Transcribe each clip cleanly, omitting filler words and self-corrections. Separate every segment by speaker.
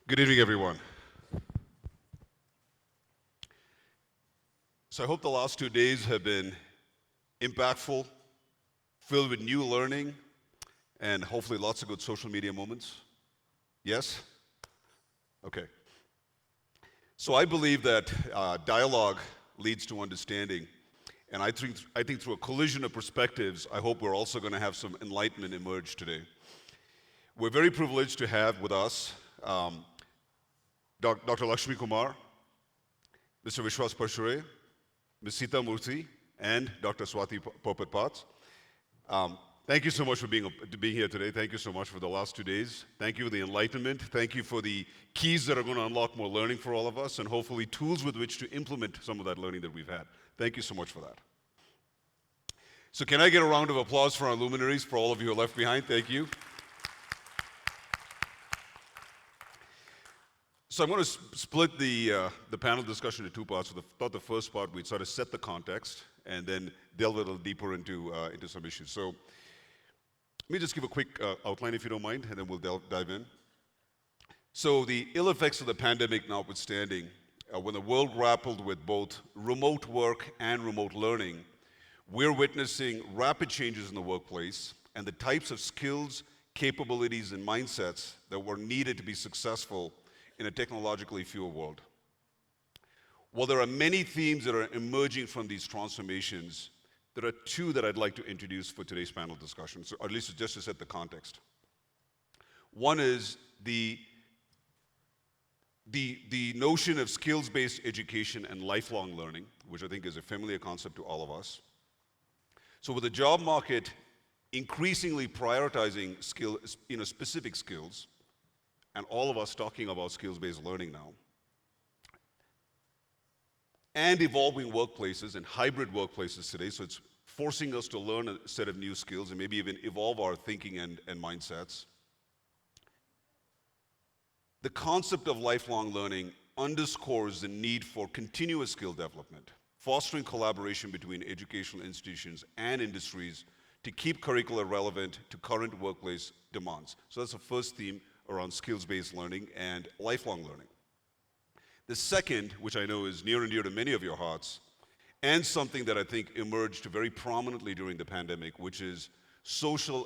Speaker 1: Good evening, everyone. So I hope the last 2 days have been impactful, filled with new learning, and hopefully lots of good social media moments. Yes? Okay. So I believe that dialogue leads to understanding, and I think through a collision of perspectives, I hope we're also going to have some enlightenment emerge today. We're very privileged to have with us Dr. Lakshmi Kumar, Mr. Vishwas Parchure, Ms. Sita Murthy, and Dr. Swati Popat Vats. Thank you so much for being here today. Thank you so much for the last 2 days. Thank you for the enlightenment. Thank you for the keys that are going to unlock more learning for all of us, and hopefully tools with which to implement some of that learning that we've had. Thank you so much for that. So can I get a round of applause for our luminaries, for all of you who are left behind? Thank you. So I'm going to split the panel discussion into two parts. So thought the first part, we'd sort of set the context and then delve a little deeper into some issues. So let me just give a quick outline, if you don't mind, and then we'll dive in. So the ill effects of the pandemic notwithstanding, when the world grappled with both remote work and remote learning, we're witnessing rapid changes in the workplace and the types of skills, capabilities, and mindsets that were needed to be successful in a technologically fueled world. While there are many themes that are emerging from these transformations, there are two that I'd like to introduce for today's panel discussion, or at least just to set the context. One is the notion of skills-based education and lifelong learning, which I think is a familiar concept to all of us. So with the job market increasingly prioritizing specific skills, and all of us talking about skills-based learning now, and evolving workplaces and hybrid workplaces today, so it's forcing us to learn a set of new skills and maybe even evolve our thinking and mindsets. The concept of lifelong learning underscores the need for continuous skill development, fostering collaboration between educational institutions and industries to keep curricula relevant to current workplace demands. So that's the first theme around skills-based learning and lifelong learning. The second, which I know is near and dear to many of your hearts, and something that I think emerged very prominently during the pandemic, which is social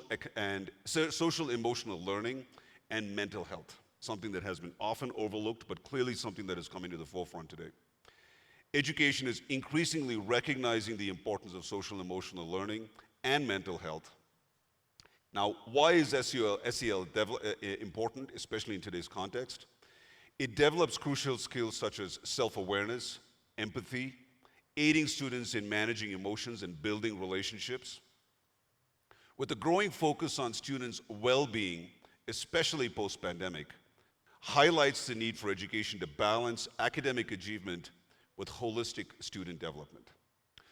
Speaker 1: emotional learning and mental health, something that has been often overlooked, but clearly something that is coming to the forefront today. Education is increasingly recognizing the importance of social emotional learning and mental health. Now, why is SEL important, especially in today's context? It develops crucial skills such as self-awareness, empathy, aiding students in managing emotions and building relationships. With the growing focus on students' well-being, especially post-pandemic, highlights the need for education to balance academic achievement with holistic student development.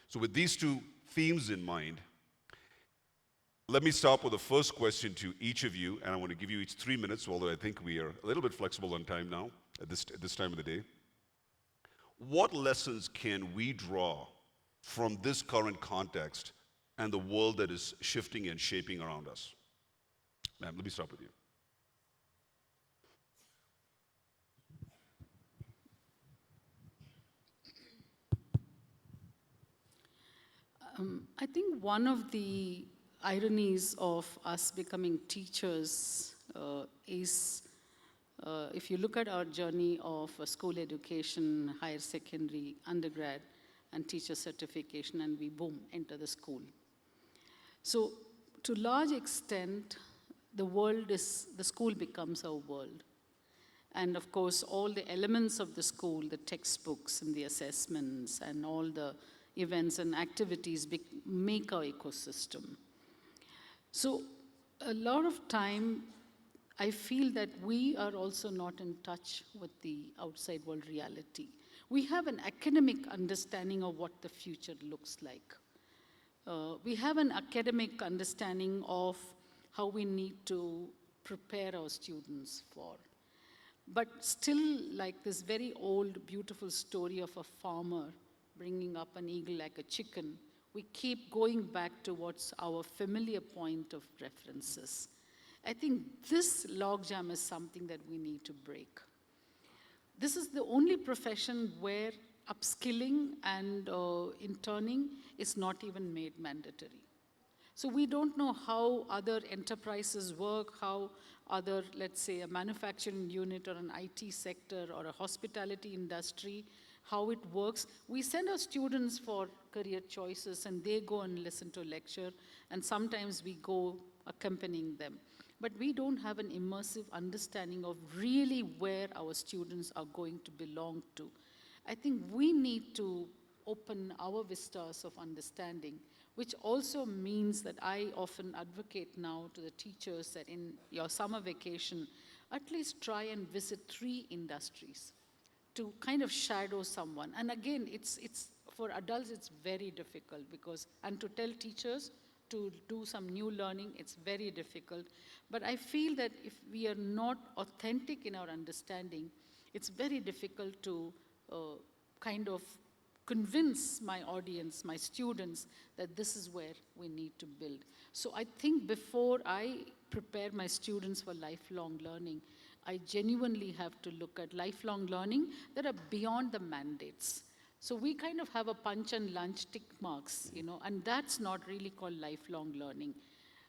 Speaker 1: So with these two themes in mind, let me start with the first question to each of you, and I want to give you each 3 minutes, although I think we are a little bit flexible on time now, at this time of the day. What lessons can we draw from this current context and the world that is shifting and shaping around us? Ma'am, let me start with you.
Speaker 2: I think one of the ironies of us becoming teachers is if you look at our journey of school education, higher secondary, undergrad, and teacher certification, and we boom, enter the school. So to large extent, the school becomes our world. And of course, all the elements of the school, the textbooks and the assessments and all the events and activities make our ecosystem. So a lot of time, I feel that we are also not in touch with the outside world reality. We have an academic understanding of what the future looks like. We have an academic understanding of how we need to prepare our students for. But still, like this very old, beautiful story of a farmer bringing up an eagle like a chicken, we keep going back towards our familiar point of references. I think this logjam is something that we need to break. This is the only profession where upskilling and interning is not even made mandatory. So we don't know how other enterprises work, how other, let's say, a manufacturing unit or an IT sector or a hospitality industry, how it works. We send our students for career choices and they go and listen to a lecture, and sometimes we go accompanying them. But we don't have an immersive understanding of really where our students are going to belong to. I think we need to open our vistas of understanding, which also means that I often advocate now to the teachers that in your summer vacation, at least try and visit 3 industries to kind of shadow someone. And again, it's for adults, it's very difficult because, and to tell teachers to do some new learning, it's very difficult. But I feel that if we are not authentic in our understanding, it's very difficult to kind of convince my audience, my students, that this is where we need to build. So I think before I prepare my students for lifelong learning, I genuinely have to look at lifelong learning that are beyond the mandates. So we kind of have a punch and lunch tick marks, you know, and that's not really called lifelong learning.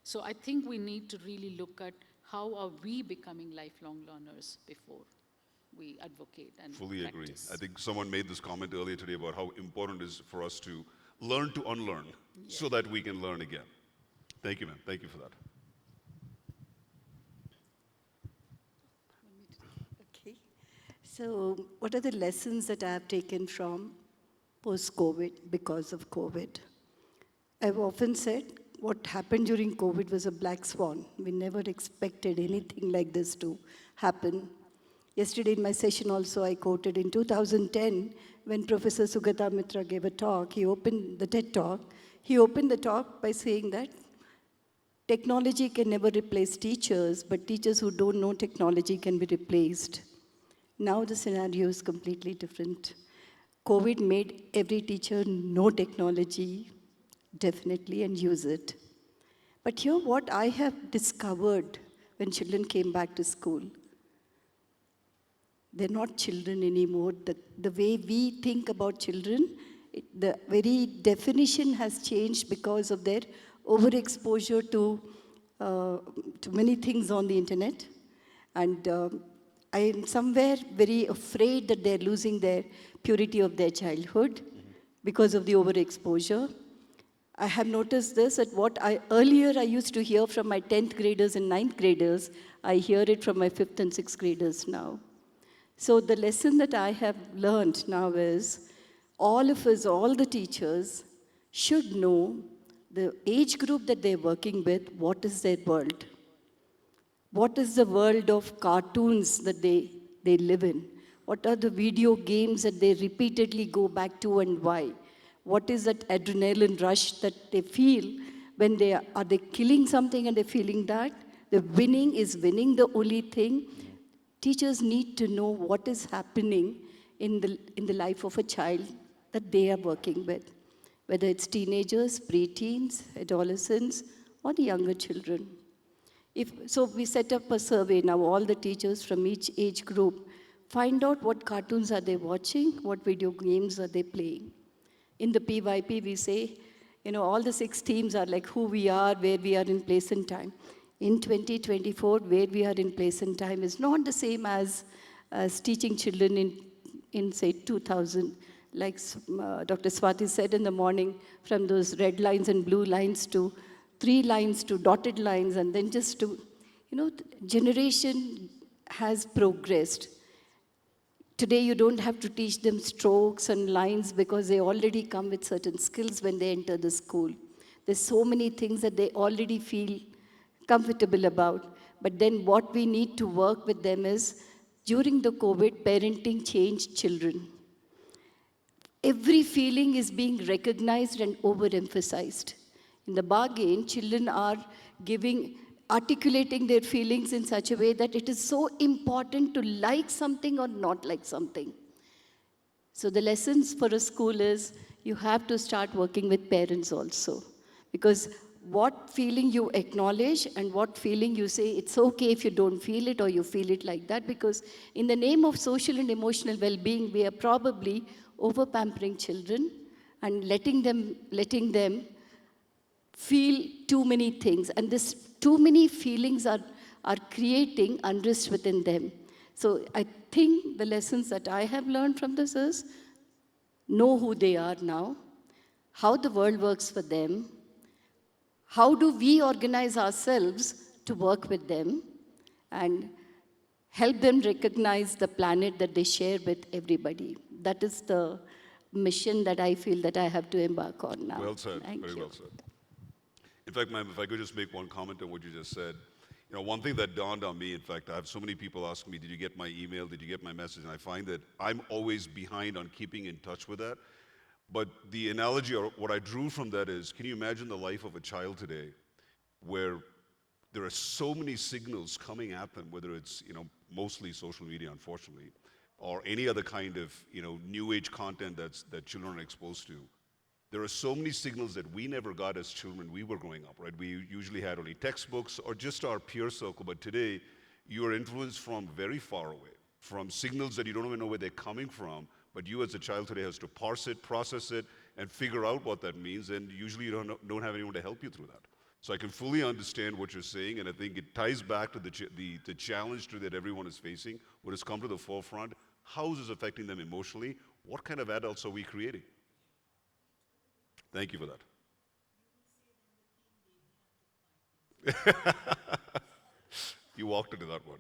Speaker 2: So I think we need to really look at how are we becoming lifelong learners before we advocate and
Speaker 1: Fully
Speaker 2: practice.
Speaker 1: agree. I think someone made this comment earlier today about how important it is for us to learn to unlearn so that we can learn again. Thank you, ma'am. Thank you for that.
Speaker 3: Okay. So, what are the lessons that I have taken from post-COVID because of COVID? I've often said what happened during COVID was a black swan. We never expected anything like this to happen. Yesterday in my session also I quoted in 2010 when Professor Sugata Mitra gave a talk, he opened the TED talk. He opened the talk by saying that technology can never replace teachers, but teachers who don't know technology can be replaced. Now the scenario is completely different. COVID made every teacher know technology, definitely, and use it. But here what I have discovered when children came back to school, they're not children anymore. The way we think about children, the very definition has changed because of their overexposure to many things on the internet. And I am somewhere very afraid that they're losing their purity of their childhood because of the overexposure. I have noticed this, that what earlier I used to hear from my 10th graders and 9th graders, I hear it from my 5th and 6th graders now. So the lesson that I have learned now is, all of us, all the teachers, should know the age group that they're working with, what is their world. What is the world of cartoons that they live in? What are the video games that they repeatedly go back to and why? What is that adrenaline rush that they feel when are they killing something and they're feeling that? The winning is winning the only thing. Teachers need to know what is happening in the life of a child that they are working with, whether it's teenagers, preteens, adolescents, or the younger children. So we set up a survey now, all the teachers from each age group, find out what cartoons are they watching, what video games are they playing. In the PYP, we say, all the 6 themes are like who we are, where we are in place and time. In 2024, where we are in place and time is not the same as teaching children in say, 2000. Like Dr. Swati said in the morning, from those red lines and blue lines to 3 lines to dotted lines, and then just to, generation has progressed. Today, you don't have to teach them strokes and lines because they already come with certain skills when they enter the school. There's so many things that they already feel comfortable about. But then what we need to work with them is, during the COVID, parenting changed children. Every feeling is being recognized and overemphasized. In the bargain, children are articulating their feelings in such a way that it is so important to like something or not like something. So the lessons for a school is, you have to start working with parents also. Because what feeling you acknowledge and what feeling you say, it's okay if you don't feel it or you feel it like that, because in the name of social and emotional well-being, we are probably over-pampering children and letting them feel too many things. And this too many feelings are creating unrest within them. So I think the lessons that I have learned from this is know who they are now, how the world works for them, how do we organize ourselves to work with them, and help them recognize the planet that they share with everybody. That is the mission that I feel that I have to embark on now.
Speaker 1: Well said,
Speaker 3: Thank
Speaker 1: very
Speaker 3: you.
Speaker 1: well said. In fact, ma'am, if I could just make one comment on what you just said. You know, one thing that dawned on me, in fact, I have so many people asking me, did you get my email? Did you get my message? And I find that I'm always behind on keeping in touch with that. But the analogy, or what I drew from that is, can you imagine the life of a child today where there are so many signals coming at them, whether it's, you know, mostly social media, unfortunately, or any other kind of, you know, new age content that children are exposed to. There are so many signals that we never got as children we were growing up, right? We usually had only textbooks or just our peer circle, but today you are influenced from very far away, from signals that you don't even know where they're coming from, but you as a child today has to parse it, process it, and figure out what that means, and usually you don't have anyone to help you through that. So I can fully understand what you're saying, and I think it ties back to the challenge that everyone is facing, what has come to the forefront. How is this affecting them emotionally? What kind of adults are we creating? Thank you for that. You walked into that one.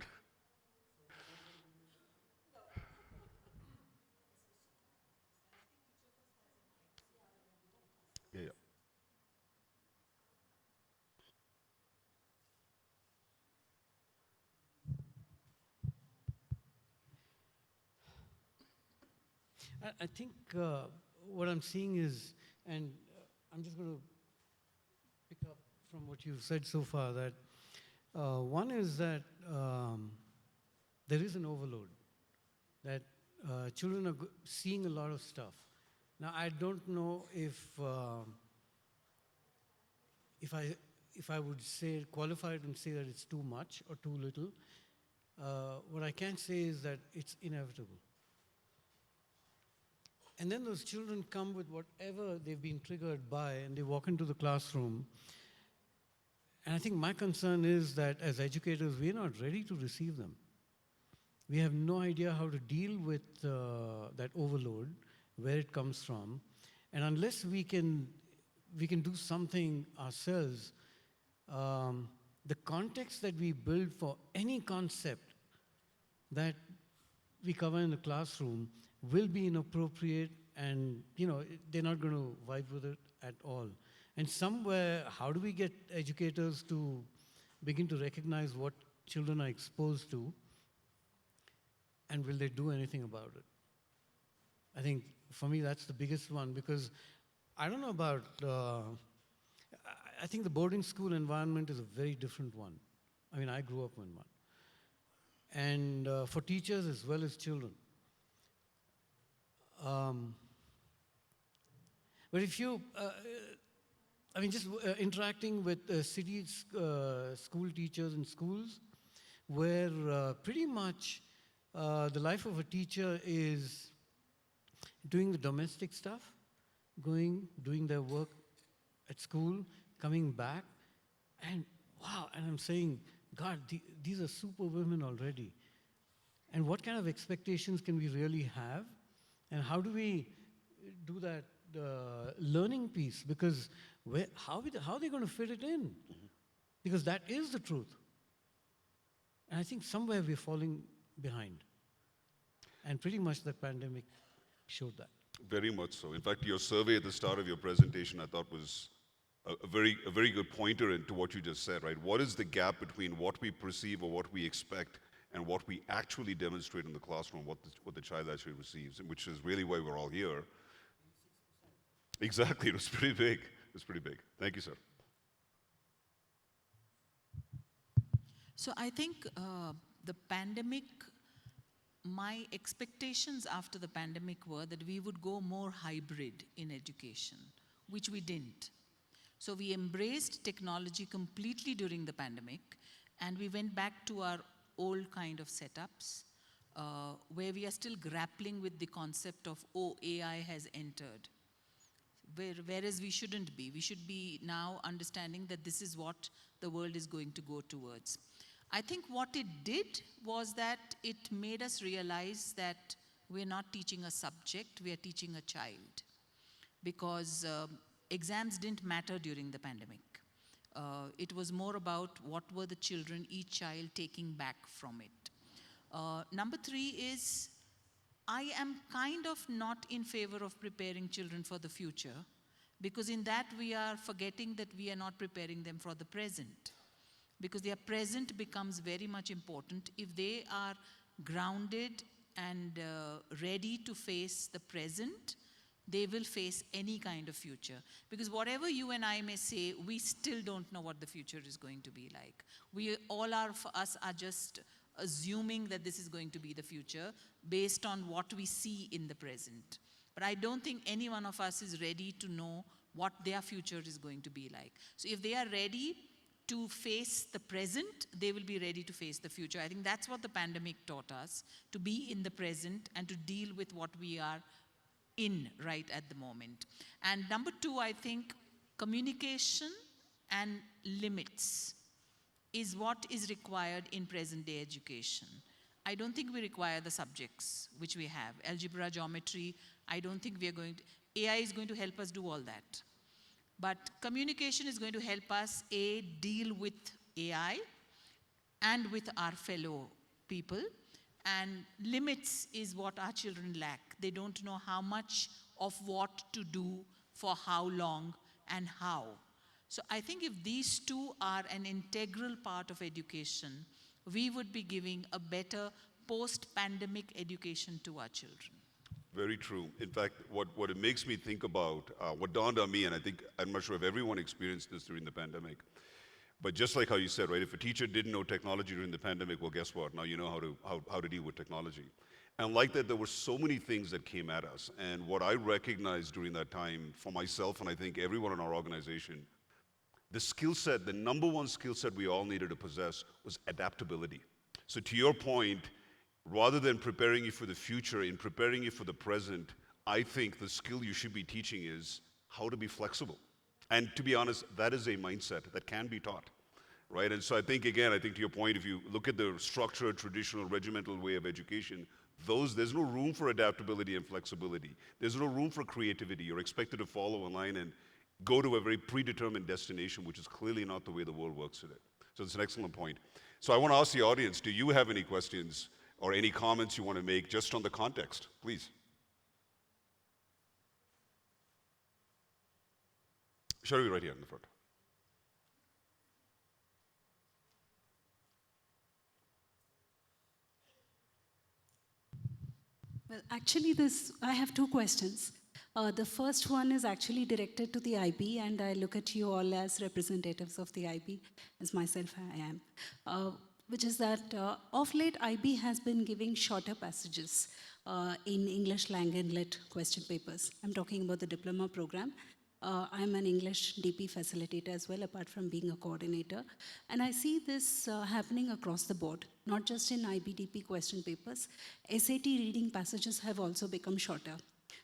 Speaker 1: Yeah, yeah.
Speaker 4: I think what I'm seeing is, and I'm just going to pick up from what you've said so far, that one is that there is an overload, that children are seeing a lot of stuff. Now, I don't know if I would say, qualify it and say that it's too much or too little. What I can say is that it's inevitable. And then those children come with whatever they've been triggered by, and they walk into the classroom. And I think my concern is that as educators, we're not ready to receive them. We have no idea how to deal with that overload, where it comes from. And unless we can do something ourselves, the context that we build for any concept that we cover in the classroom will be inappropriate, and they're not going to vibe with it at all. And somewhere, how do we get educators to begin to recognize what children are exposed to, and will they do anything about it? I think for me that's the biggest one, because I don't know about, I think the boarding school environment is a very different one. I mean, I grew up in one. And for teachers as well as children. But if you, just interacting with city school teachers in schools, where pretty much the life of a teacher is doing the domestic stuff, doing their work at school, coming back, and wow, and I'm saying, God, these are super women already. And what kind of expectations can we really have? And how do we do that learning piece? Because how are they going to fit it in? Because that is the truth. And I think somewhere we're falling behind. And pretty much the pandemic showed that.
Speaker 1: Very much so. In fact, your survey at the start of your presentation, I thought was a very good pointer into what you just said, right? What is the gap between what we perceive or what we expect and what we actually demonstrate in the classroom, what the child actually receives, and which is really why we're all here. Exactly, it was pretty big. It was pretty big. Thank you, sir.
Speaker 5: So I think the pandemic, my expectations after the pandemic were that we would go more hybrid in education, which we didn't. So we embraced technology completely during the pandemic, and we went back to our old kind of setups, where we are still grappling with the concept of, oh, AI has entered. Whereas we shouldn't be. We should be now understanding that this is what the world is going to go towards. I think what it did was that it made us realize that we're not teaching a subject, we are teaching a child. Because exams didn't matter during the pandemic. It was more about what were the children, each child taking back from it. Number 3 is, I am kind of not in favor of preparing children for the future, because in that we are forgetting that we are not preparing them for the present. Because their present becomes very much important. If they are grounded and ready to face the present, they will face any kind of future. Because whatever you and I may say, we still don't know what the future is going to be like. All of us are just assuming that this is going to be the future based on what we see in the present. But I don't think any one of us is ready to know what their future is going to be like. So if they are ready to face the present, they will be ready to face the future. I think that's what the pandemic taught us, to be in the present and to deal with what we are in right at the moment. And number 2, I think communication and limits is what is required in present day education. I don't think we require the subjects which we have. Algebra, geometry, I don't think we are going to, AI is going to help us do all that. But communication is going to help us, A, deal with AI and with our fellow people. And limits is what our children lack. They don't know how much of what to do, for how long, and how. So I think if these 2 are an integral part of education, we would be giving a better post-pandemic education to our children.
Speaker 1: Very true. In fact, what it makes me think about, what dawned on me, and I think, I'm not sure if everyone experienced this during the pandemic, but just like how you said, right, if a teacher didn't know technology during the pandemic, well, guess what? Now you know how to deal with technology. And like that, there were so many things that came at us. And what I recognized during that time for myself, and I think everyone in our organization, the skill set, the number 1 skill set we all needed to possess was adaptability. So to your point, rather than preparing you for the future, in preparing you for the present, I think the skill you should be teaching is how to be flexible. And to be honest, that is a mindset that can be taught, right? And so I think, again, I think to your point, if you look at the structured, traditional, regimental way of education, there's no room for adaptability and flexibility. There's no room for creativity. You're expected to follow a line and go to a very predetermined destination, which is clearly not the way the world works today. So it's an excellent point. So I want to ask the audience, do you have any questions or any comments you want to make just on the context? Please. Shall we right here in the front?
Speaker 6: Well, actually, I have 2 questions. The first one is actually directed to the IB, and I look at you all as representatives of the IB, as myself I am, which is that of late, IB has been giving shorter passages in English language and lit question papers. I'm talking about the diploma program. I'm an English DP facilitator as well, apart from being a coordinator. And I see this happening across the board, not just in IBDP question papers. SAT reading passages have also become shorter.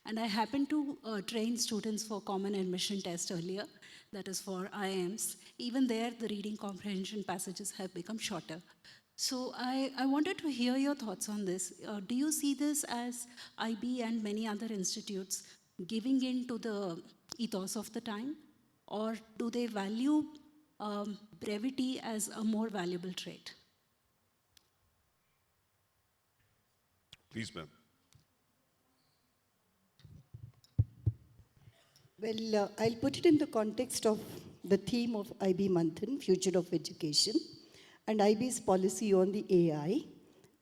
Speaker 6: And I happened to train students for common admission test earlier, that is for IIMs. Even there, the reading comprehension passages have become shorter. So I wanted to hear your thoughts on this. Do you see this as IB and many other institutes giving in to the ethos of the time, or do they value brevity as a more valuable trait?
Speaker 1: Please, ma'am.
Speaker 3: Well, I'll put it in the context of the theme of IB Manthan, Future of Education, and IB's policy on the AI,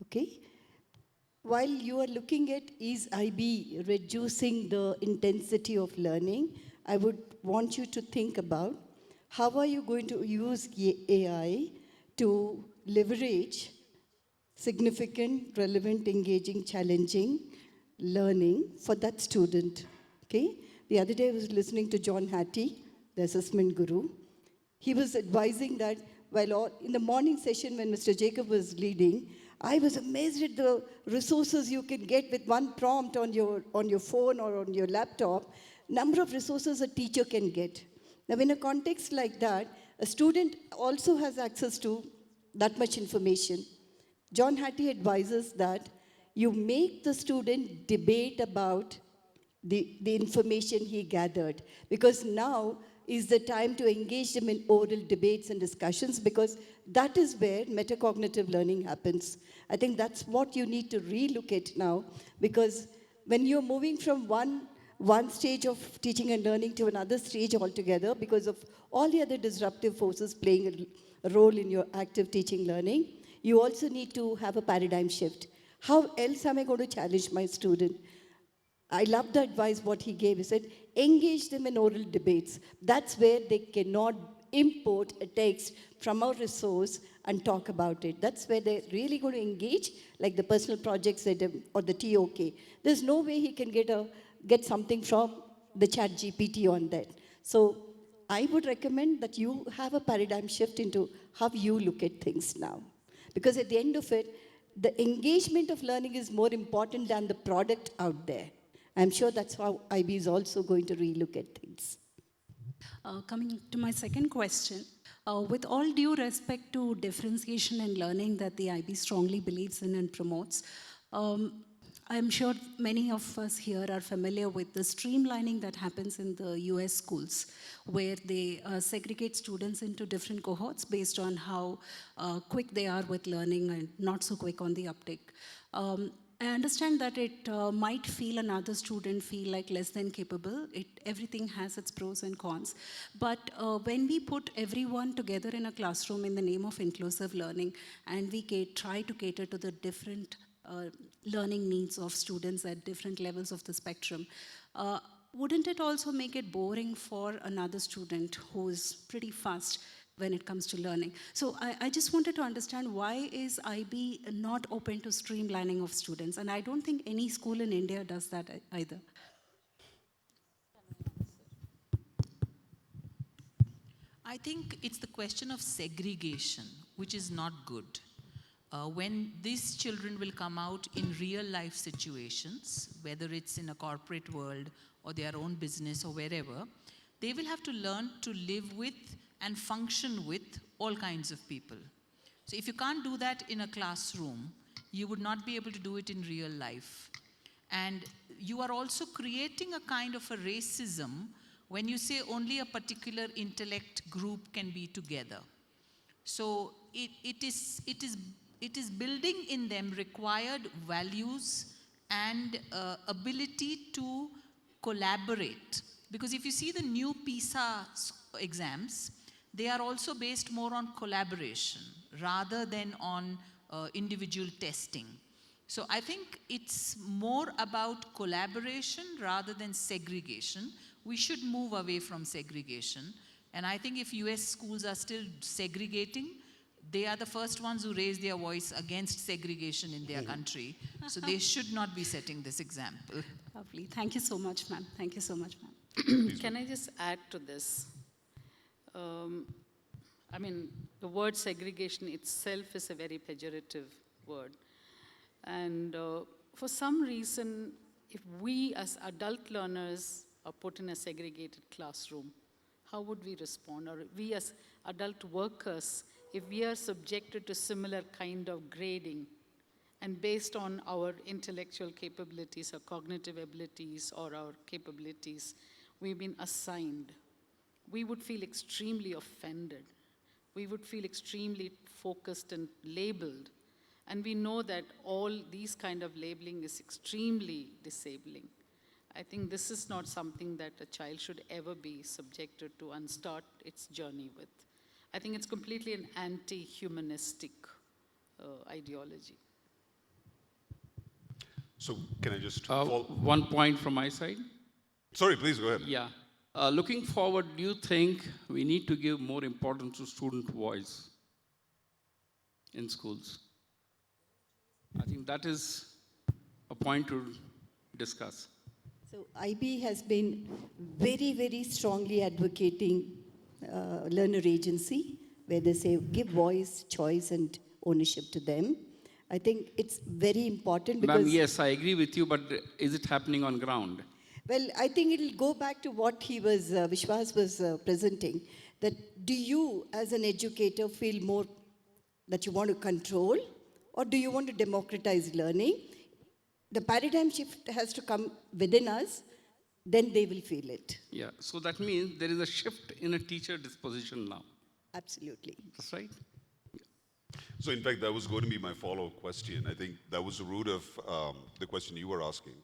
Speaker 3: okay? While you are looking at is IB reducing the intensity of learning, I would want you to think about how are you going to use AI to leverage significant, relevant, engaging, challenging learning for that student, okay? The other day I was listening to John Hattie, the assessment guru. He was advising that in the morning session when Mr. Jacob was leading, I was amazed at the resources you can get with one prompt on your phone or on your laptop, number of resources a teacher can get. Now, in a context like that, a student also has access to that much information. John Hattie advises that you make the student debate about the information he gathered, because now is the time to engage them in oral debates and discussions, because that is where metacognitive learning happens. I think that's what you need to relook at now, because when you're moving from one stage of teaching and learning to another stage altogether, because of all the other disruptive forces playing a role in your active teaching learning, you also need to have a paradigm shift. How else am I going to challenge my student? I love the advice what he gave. He said, engage them in oral debates. That's where they cannot import a text from our resource and talk about it. That's where they're really going to engage, like the personal projects or the TOK. There's no way he can get something from the chat GPT on that. So I would recommend that you have a paradigm shift into how you look at things now. Because at the end of it, the engagement of learning is more important than the product out there. I'm sure that's how IB is also going to relook at things.
Speaker 6: Coming to my second question, with all due respect to differentiation in learning that the IB strongly believes in and promotes, I'm sure many of us here are familiar with the streamlining that happens in the US schools, where they segregate students into different cohorts based on how quick they are with learning and not so quick on the uptake. I understand that it might feel another student feel like less than capable. Everything has its pros and cons. But when we put everyone together in a classroom in the name of inclusive learning, and we try to cater to the different learning needs of students at different levels of the spectrum, wouldn't it also make it boring for another student who is pretty fast when it comes to learning? So I just wanted to understand, why is IB not open to streamlining of students? And I don't think any school in India does that either.
Speaker 5: I think it's the question of segregation, which is not good. When these children will come out in real life situations, whether it's in a corporate world or their own business or wherever, they will have to learn to live with and function with all kinds of people. So if you can't do that in a classroom, you would not be able to do it in real life. And you are also creating a kind of a racism when you say only a particular intellect group can be together. So it is building in them required values and ability to collaborate. Because if you see the new PISA exams, they are also based more on collaboration rather than on individual testing. So I think it's more about collaboration rather than segregation. We should move away from segregation. And I think if US schools are still segregating, they are the first ones who raise their voice against segregation in their country. So they should not be setting this example.
Speaker 6: Lovely. Thank you so much, ma'am. Thank you so much, ma'am.
Speaker 2: Can I just add to this? I mean, the word segregation itself is a very pejorative word. And for some reason, if we as adult learners are put in a segregated classroom, how would we respond? Or we as adult workers, if we are subjected to similar kind of grading, and based on our intellectual capabilities or cognitive abilities or our capabilities, we've been assigned, we would feel extremely offended. We would feel extremely focused and labeled. And we know that all these kind of labeling is extremely disabling. I think this is not something that a child should ever be subjected to and start its journey with. I think it's completely an anti-humanistic ideology.
Speaker 1: So can I just
Speaker 7: one point from my side?
Speaker 1: Sorry, please go ahead.
Speaker 7: Yeah. Looking forward, do you think we need to give more importance to student voice in schools? I think that is a point to discuss.
Speaker 3: So IB has been very, very strongly advocating learner agency, where they say give voice, choice, and ownership to them. I think it's very important because...
Speaker 7: Ma'am, yes, I agree with you, but is it happening on ground?
Speaker 3: Well, I think it'll go back to what Vishwas was presenting, that do you as an educator feel more that you want to control, or do you want to democratize learning? The paradigm shift has to come within us, then they will feel it.
Speaker 7: Yeah, so that means there is a shift in a teacher disposition now.
Speaker 3: Absolutely.
Speaker 7: That's right?
Speaker 1: So in fact, that was going to be my follow-up question. I think that was the root of the question you were asking,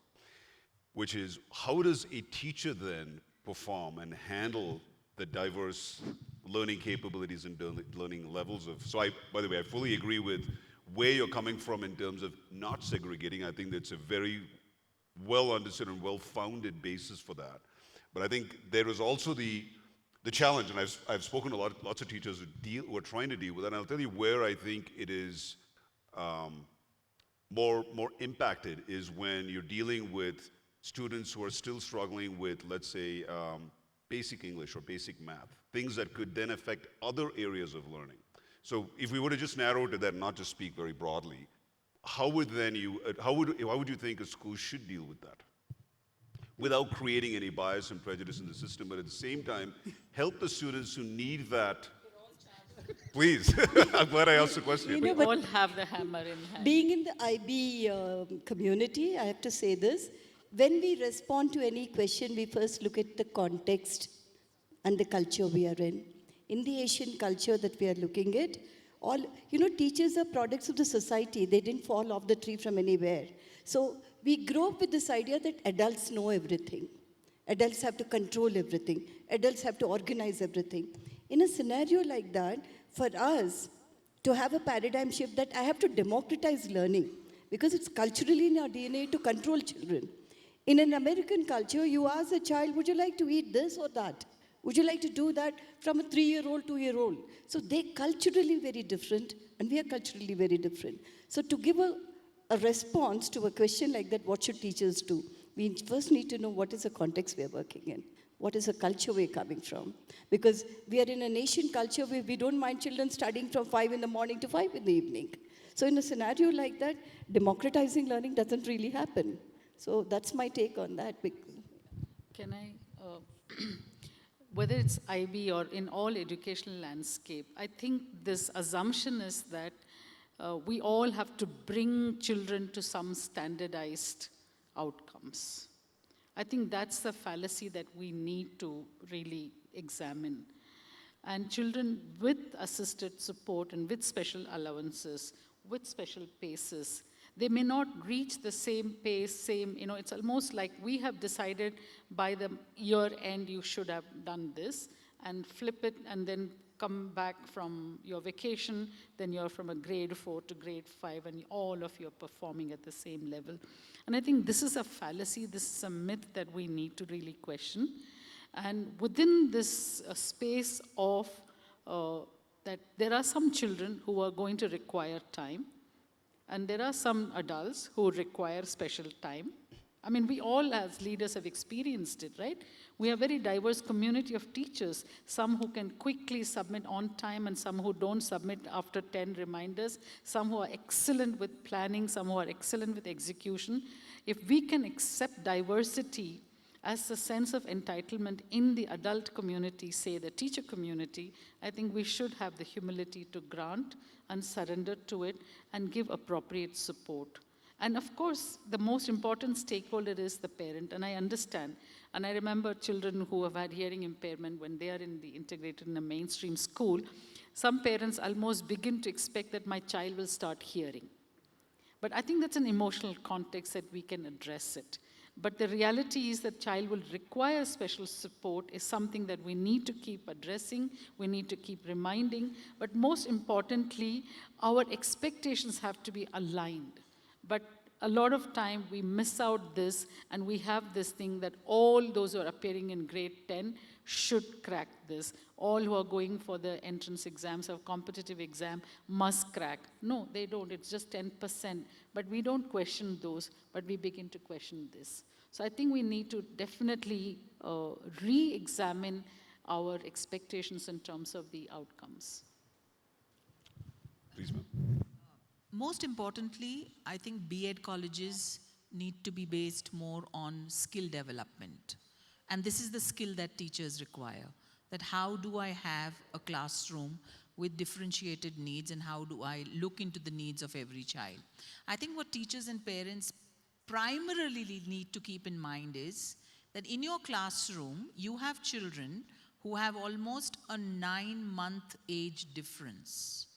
Speaker 1: which is how does a teacher then perform and handle the diverse learning capabilities and learning levels of... So by the way, I fully agree with where you're coming from in terms of not segregating. I think that's a very well understood and well-founded basis for that. But I think there is also the challenge, and I've spoken to lots of teachers who are trying to deal with that, and I'll tell you where I think it is more impacted is when you're dealing with students who are still struggling with, let's say, basic English or basic math, things that could then affect other areas of learning. So if we were to just narrow it to that and not just speak very broadly, how would you think a school should deal with that? Without creating any bias and prejudice in the system, but at the same time, help the students who need that. Please, I'm glad I asked the question.
Speaker 2: We all have the hammer in hand.
Speaker 3: Being in the IB community, I have to say this, when we respond to any question, we first look at the context and the culture we are in. In the Asian culture that we are looking at, teachers are products of the society. They didn't fall off the tree from anywhere. So we grow up with this idea that adults know everything. Adults have to control everything. Adults have to organize everything. In a scenario like that, for us to have a paradigm shift that I have to democratize learning, because it's culturally in our DNA to control children. In an American culture, you ask a child, would you like to eat this or that? Would you like to do that from a 3-year-old, 2-year-old? So they're culturally very different, and we are culturally very different. So to give a response to a question like that, what should teachers do? We first need to know what is the context we are working in. What is the culture we're coming from? Because we are in an Asian culture where we don't mind children studying from 5 in the morning to 5 in the evening. So in a scenario like that, democratizing learning doesn't really happen. So that's my take on that.
Speaker 2: Can I, whether it's IB or in all educational landscape, I think this assumption is that we all have to bring children to some standardized outcomes. I think that's the fallacy that we need to really examine. And children with assisted support and with special allowances, with special paces, they may not reach the same pace, it's almost like we have decided by the year end you should have done this, and flip it and then come back from your vacation, then you're from a grade 4 to grade 5 and all of you are performing at the same level. And I think this is a fallacy, this is a myth that we need to really question. And within this space of that there are some children who are going to require time, and there are some adults who require special time. I mean, we all as leaders have experienced it, right? We have a very diverse community of teachers, some who can quickly submit on time and some who don't submit after 10 reminders, some who are excellent with planning, some who are excellent with execution. If we can accept diversity as a sense of entitlement in the adult community, say the teacher community, I think we should have the humility to grant and surrender to it and give appropriate support. And of course, the most important stakeholder is the parent, and I understand. And I remember children who have had hearing impairment when they are integrated in a mainstream school, some parents almost begin to expect that my child will start hearing. But I think that's an emotional context that we can address it. But the reality is that child will require special support is something that we need to keep addressing, we need to keep reminding, but most importantly, our expectations have to be aligned. But a lot of time we miss out this and we have this thing that all those who are appearing in grade 10 should crack this. All who are going for the entrance exams or competitive exam must crack. No, they don't. It's just 10%. But we don't question those, but we begin to question this. So I think we need to definitely re-examine our expectations in terms of the outcomes.
Speaker 1: Please, ma'am.
Speaker 5: Most importantly, I think B.Ed colleges need to be based more on skill development. And this is the skill that teachers require. That how do I have a classroom with differentiated needs and how do I look into the needs of every child? I think what teachers and parents primarily need to keep in mind is that in your classroom, you have children who have almost a 9-month age difference.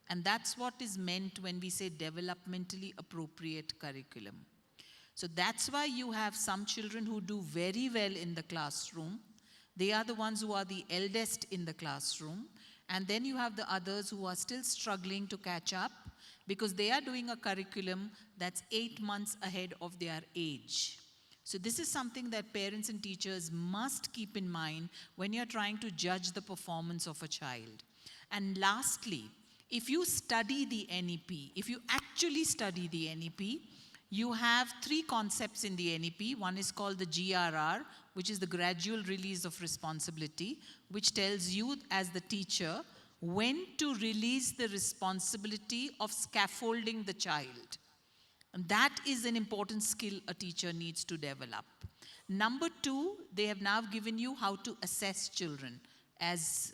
Speaker 5: And that's what is meant when we say developmentally appropriate curriculum. So that's why you have some children who do very well in the classroom. They are the ones who are the eldest in the classroom. And then you have the others who are still struggling to catch up because they are doing a curriculum that's 8 months ahead of their age. So this is something that parents and teachers must keep in mind when you're trying to judge the performance of a child. And lastly, if you study the NEP, if you actually study the NEP, you have 3 concepts in the NEP. One is called the GRR, which is the gradual release of responsibility, which tells you as the teacher when to release the responsibility of scaffolding the child. And that is an important skill a teacher needs to develop. Number 2, they have now given you how to assess children as,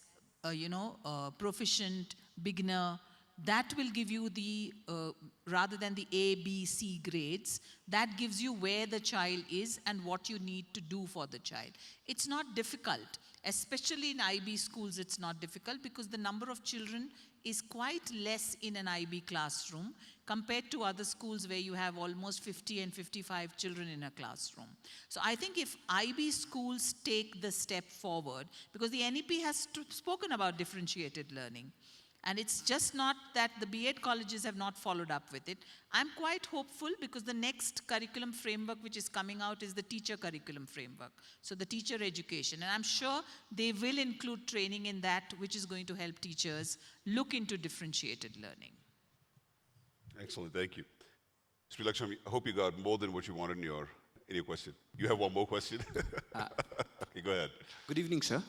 Speaker 5: proficient, beginner. That will give you the, rather than the A, B, C grades, that gives you where the child is and what you need to do for the child. It's not difficult, especially in IB schools it's not difficult because the number of children is quite less in an IB classroom compared to other schools where you have almost 50 and 55 children in a classroom. So I think if IB schools take the step forward, because the NEP has spoken about differentiated learning, and it's just not that the B.Ed colleges have not followed up with it. I'm quite hopeful because the next curriculum framework which is coming out is the teacher curriculum framework. So the teacher education. And I'm sure they will include training in that which is going to help teachers look into differentiated learning.
Speaker 1: Excellent, thank you. Sri Lakshmi, I hope you got more than what you wanted in your question. You have one more question? Okay, go ahead.
Speaker 8: Good evening, sir.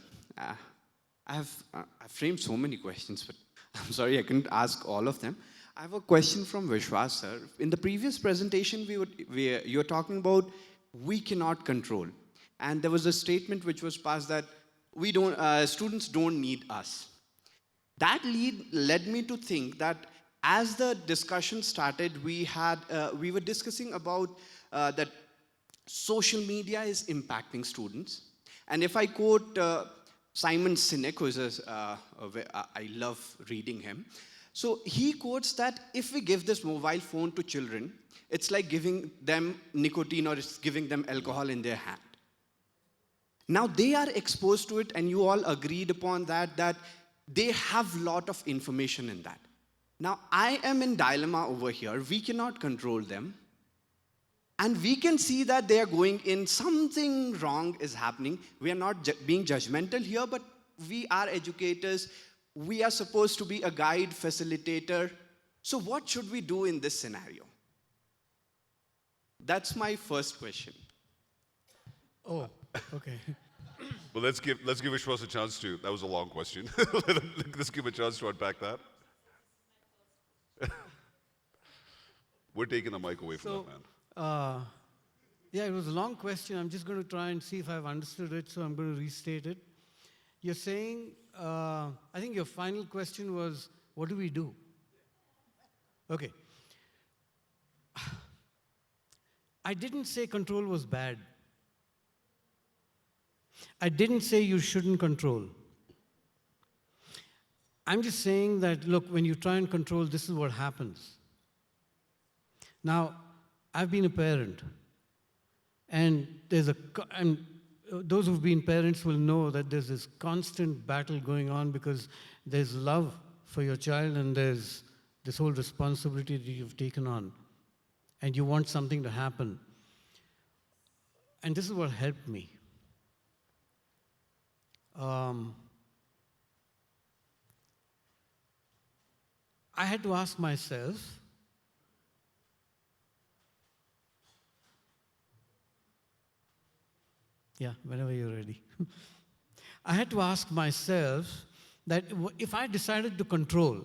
Speaker 8: I've framed so many questions, but I'm sorry I couldn't ask all of them. I have a question from Vishwas, sir. In the previous presentation, you were talking about we cannot control. And there was a statement which was passed that students don't need us. That led me to think that as the discussion started, we were discussing about that social media is impacting students. And if I quote Simon Sinek, who I love reading him. So he quotes that if we give this mobile phone to children, it's like giving them nicotine or it's giving them alcohol in their hand. Now they are exposed to it and you all agreed upon that they have a lot of information in that. Now I am in dilemma over here. We cannot control them. And we can see that they are going in, something wrong is happening. We are not being judgmental here, but we are educators. We are supposed to be a guide, facilitator. So what should we do in this scenario? That's my first question.
Speaker 4: Oh, okay.
Speaker 1: Well, let's give Vishwas a chance to, that was a long question. Let's give a chance to unpack that. We're taking the mic away from that man.
Speaker 4: Yeah, it was a long question. I'm just going to try and see if I've understood it, so I'm going to restate it. You're saying, I think your final question was, what do we do? Okay. I didn't say control was bad. I didn't say you shouldn't control. I'm just saying that, look, when you try and control, this is what happens. Now, I've been a parent, and those who've been parents will know that there's this constant battle going on because there's love for your child and there's this whole responsibility that you've taken on, and you want something to happen. And this is what helped me. I had to ask myself, yeah, whenever you're ready. I had to ask myself that if I decided to control,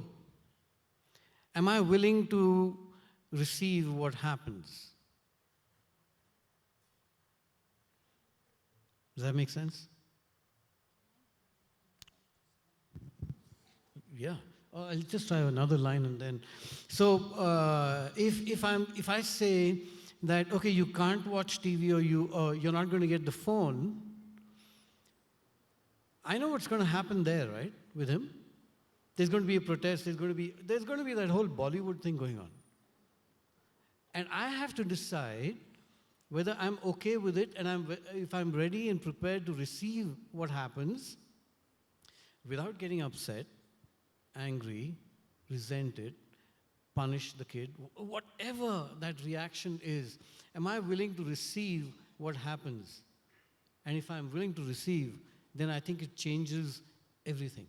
Speaker 4: am I willing to receive what happens? Does that make sense? Yeah. I'll just try another line and then. So if I say that okay, you can't watch TV or you're not going to get the phone, I know what's going to happen there, right? With him, there's going to be a protest. There's going to be that whole Bollywood thing going on, and I have to decide whether I'm okay with it and if I'm ready and prepared to receive what happens without getting upset, angry, resented, punish the kid, whatever that reaction is, am I willing to receive what happens? And if I'm willing to receive, then I think it changes everything.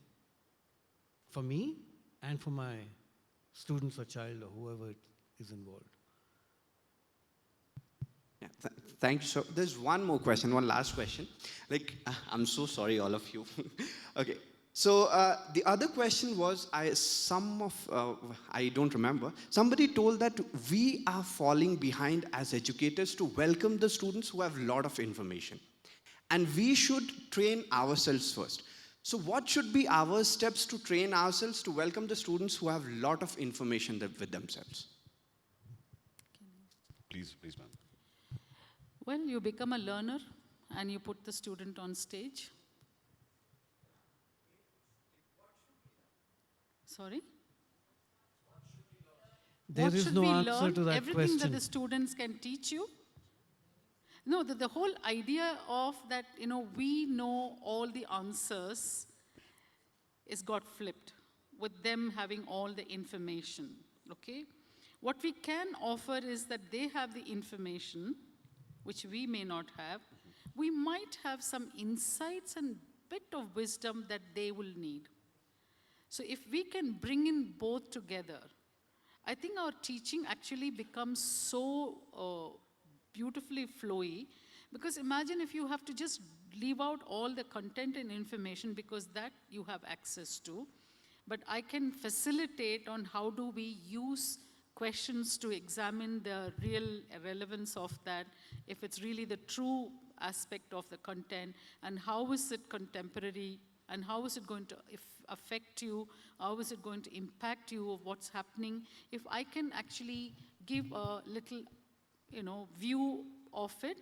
Speaker 4: For me and for my students or child or whoever is involved.
Speaker 8: Yeah, thank you. So there's one more question, one last question. Like, I'm so sorry, all of you. Okay. So the other question was, I don't remember, somebody told that we are falling behind as educators to welcome the students who have a lot of information. And we should train ourselves first. So what should be our steps to train ourselves to welcome the students who have a lot of information with themselves?
Speaker 1: Please, ma'am.
Speaker 2: Well, you become a learner and you put the student on stage. Sorry?
Speaker 4: There is no answer to that
Speaker 2: Everything
Speaker 4: question.
Speaker 2: that the students can teach you? No, the whole idea of that, we know all the answers is got flipped with them having all the information, okay? What we can offer is that they have the information, which we may not have. We might have some insights and bit of wisdom that they will need. So if we can bring in both together, I think our teaching actually becomes so beautifully flowy, because imagine if you have to just leave out all the content and information because that you have access to, but I can facilitate on how do we use questions to examine the real relevance of that, if it's really the true aspect of the content, and how is it contemporary, and how is it going to affect you, how is it going to impact you of what's happening. If I can actually give a little, view of it,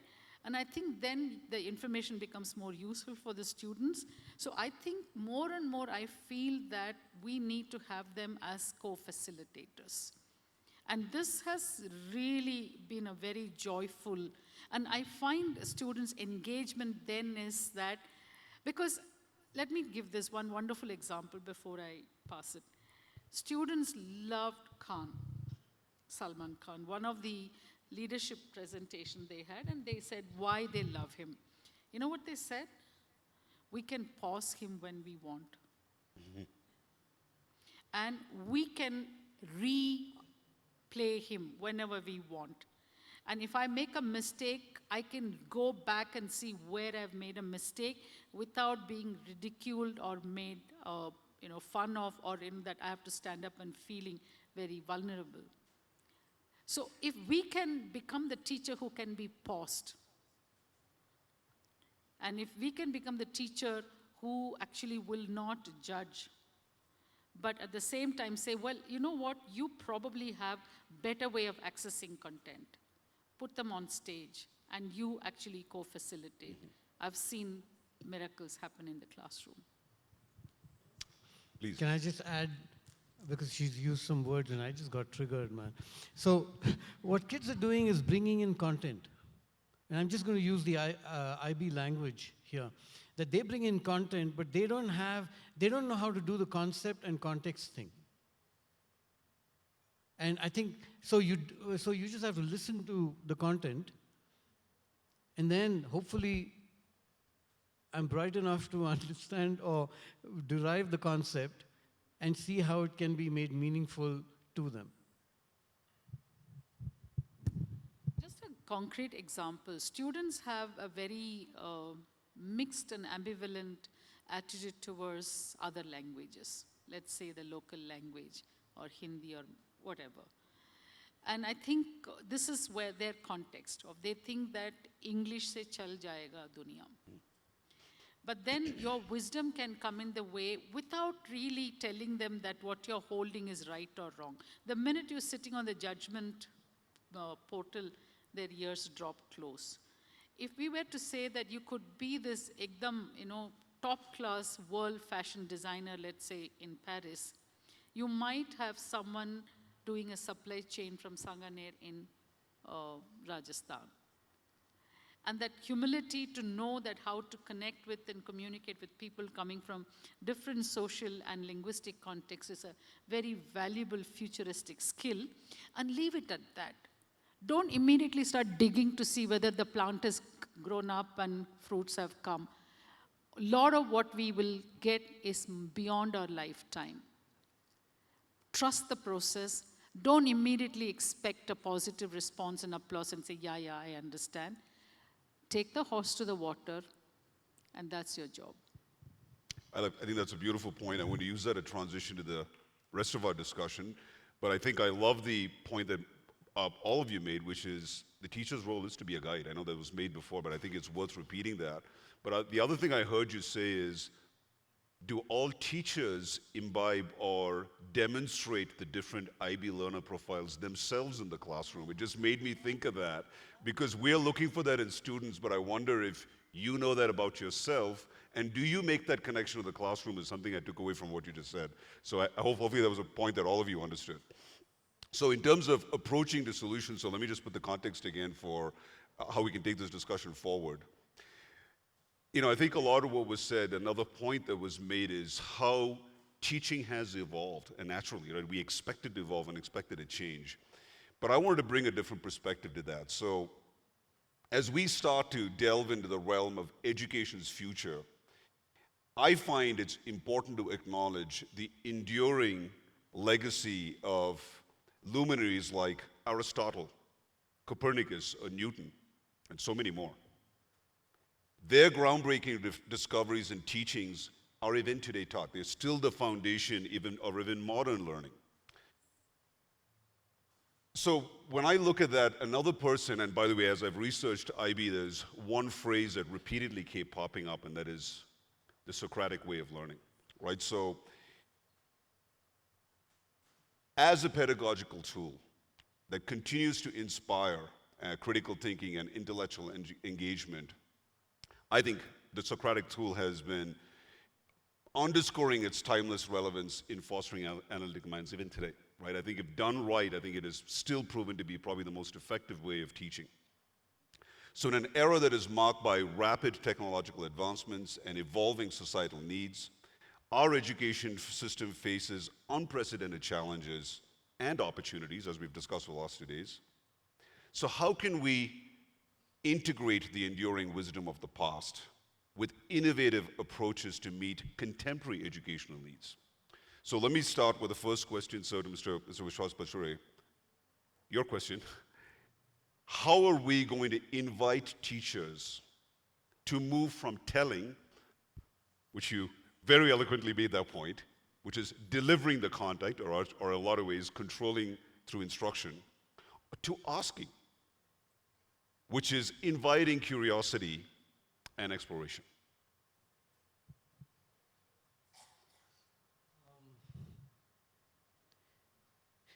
Speaker 2: and I think then the information becomes more useful for the students. So I think more and more I feel that we need to have them as co-facilitators. And this has really been a very joyful, and I find students' engagement then is that, because let me give this one wonderful example before I pass it. Students loved Salman Khan, one of the leadership presentation they had, and they said why they love him. You know what they said? We can pause him when we want. And we can replay him whenever we want. And if I make a mistake, I can go back and see where I've made a mistake without being ridiculed or made fun of, or in that I have to stand up and feeling very vulnerable. So if we can become the teacher who can be paused, and if we can become the teacher who actually will not judge, but at the same time say, well, you know what, you probably have better way of accessing content. Put them on stage, and you actually co-facilitate. I've seen miracles happen in the classroom.
Speaker 1: Please.
Speaker 4: Can I just add, because she's used some words and I just got triggered, man. So what kids are doing is bringing in content. And I'm just going to use the IB language here. That they bring in content, but they don't know how to do the concept and context thing. And I think, so you just have to listen to the content, and then hopefully I'm bright enough to understand or derive the concept and see how it can be made meaningful to them.
Speaker 2: Just a concrete example. Students have a very mixed and ambivalent attitude towards other languages. Let's say the local language or Hindi or whatever. And I think this is where their context of, they think that English se chal jayega duniya. But then your wisdom can come in the way without really telling them that what you're holding is right or wrong. The minute you're sitting on the judgment portal, their ears drop close. If we were to say that you could be this ekdam, top class world fashion designer, let's say in Paris, you might have someone doing a supply chain from Sanganer in Rajasthan. And that humility to know that how to connect with and communicate with people coming from different social and linguistic contexts is a very valuable futuristic skill, and leave it at that. Don't immediately start digging to see whether the plant has grown up and fruits have come. A lot of what we will get is beyond our lifetime. Trust the process. Don't immediately expect a positive response and applause and say, yeah, I understand. Take the horse to the water, and that's your job.
Speaker 1: I think that's a beautiful point. I want to use that to transition to the rest of our discussion. But I think I love the point that all of you made, which is the teacher's role is to be a guide. I know that was made before, but I think it's worth repeating that. But the other thing I heard you say is, do all teachers imbibe or demonstrate the different IB learner profiles themselves in the classroom? It just made me think of that, because we're looking for that in students, but I wonder if you know that about yourself, and do you make that connection to the classroom is something I took away from what you just said. So hopefully that was a point that all of you understood. So in terms of approaching the solution, so let me just put the context again for how we can take this discussion forward. I think a lot of what was said, another point that was made is how teaching has evolved, and naturally, right? We expect it to evolve and expect it to change. But I wanted to bring a different perspective to that. So as we start to delve into the realm of education's future, I find it's important to acknowledge the enduring legacy of luminaries like Aristotle, Copernicus, or Newton, and so many more. Their groundbreaking discoveries and teachings are even today taught. They're still the foundation of even modern learning. So when I look at that, another person, and by the way, as I've researched IB, there's one phrase that repeatedly kept popping up, and that is the Socratic way of learning, right? So as a pedagogical tool that continues to inspire critical thinking and intellectual engagement, I think the Socratic tool has been underscoring its timeless relevance in fostering analytic minds even today, right? I think if done right, I think it is still proven to be probably the most effective way of teaching. So in an era that is marked by rapid technological advancements and evolving societal needs, our education system faces unprecedented challenges and opportunities, as we've discussed for the last 2 days. So how can we integrate the enduring wisdom of the past with innovative approaches to meet contemporary educational needs? So let me start with the first question, so to Mr. Vishwas Parchure. Your question: how are we going to invite teachers to move from telling, which you very eloquently made that point, which is delivering the content, or in a lot of ways controlling through instruction, to asking, which is inviting curiosity and exploration?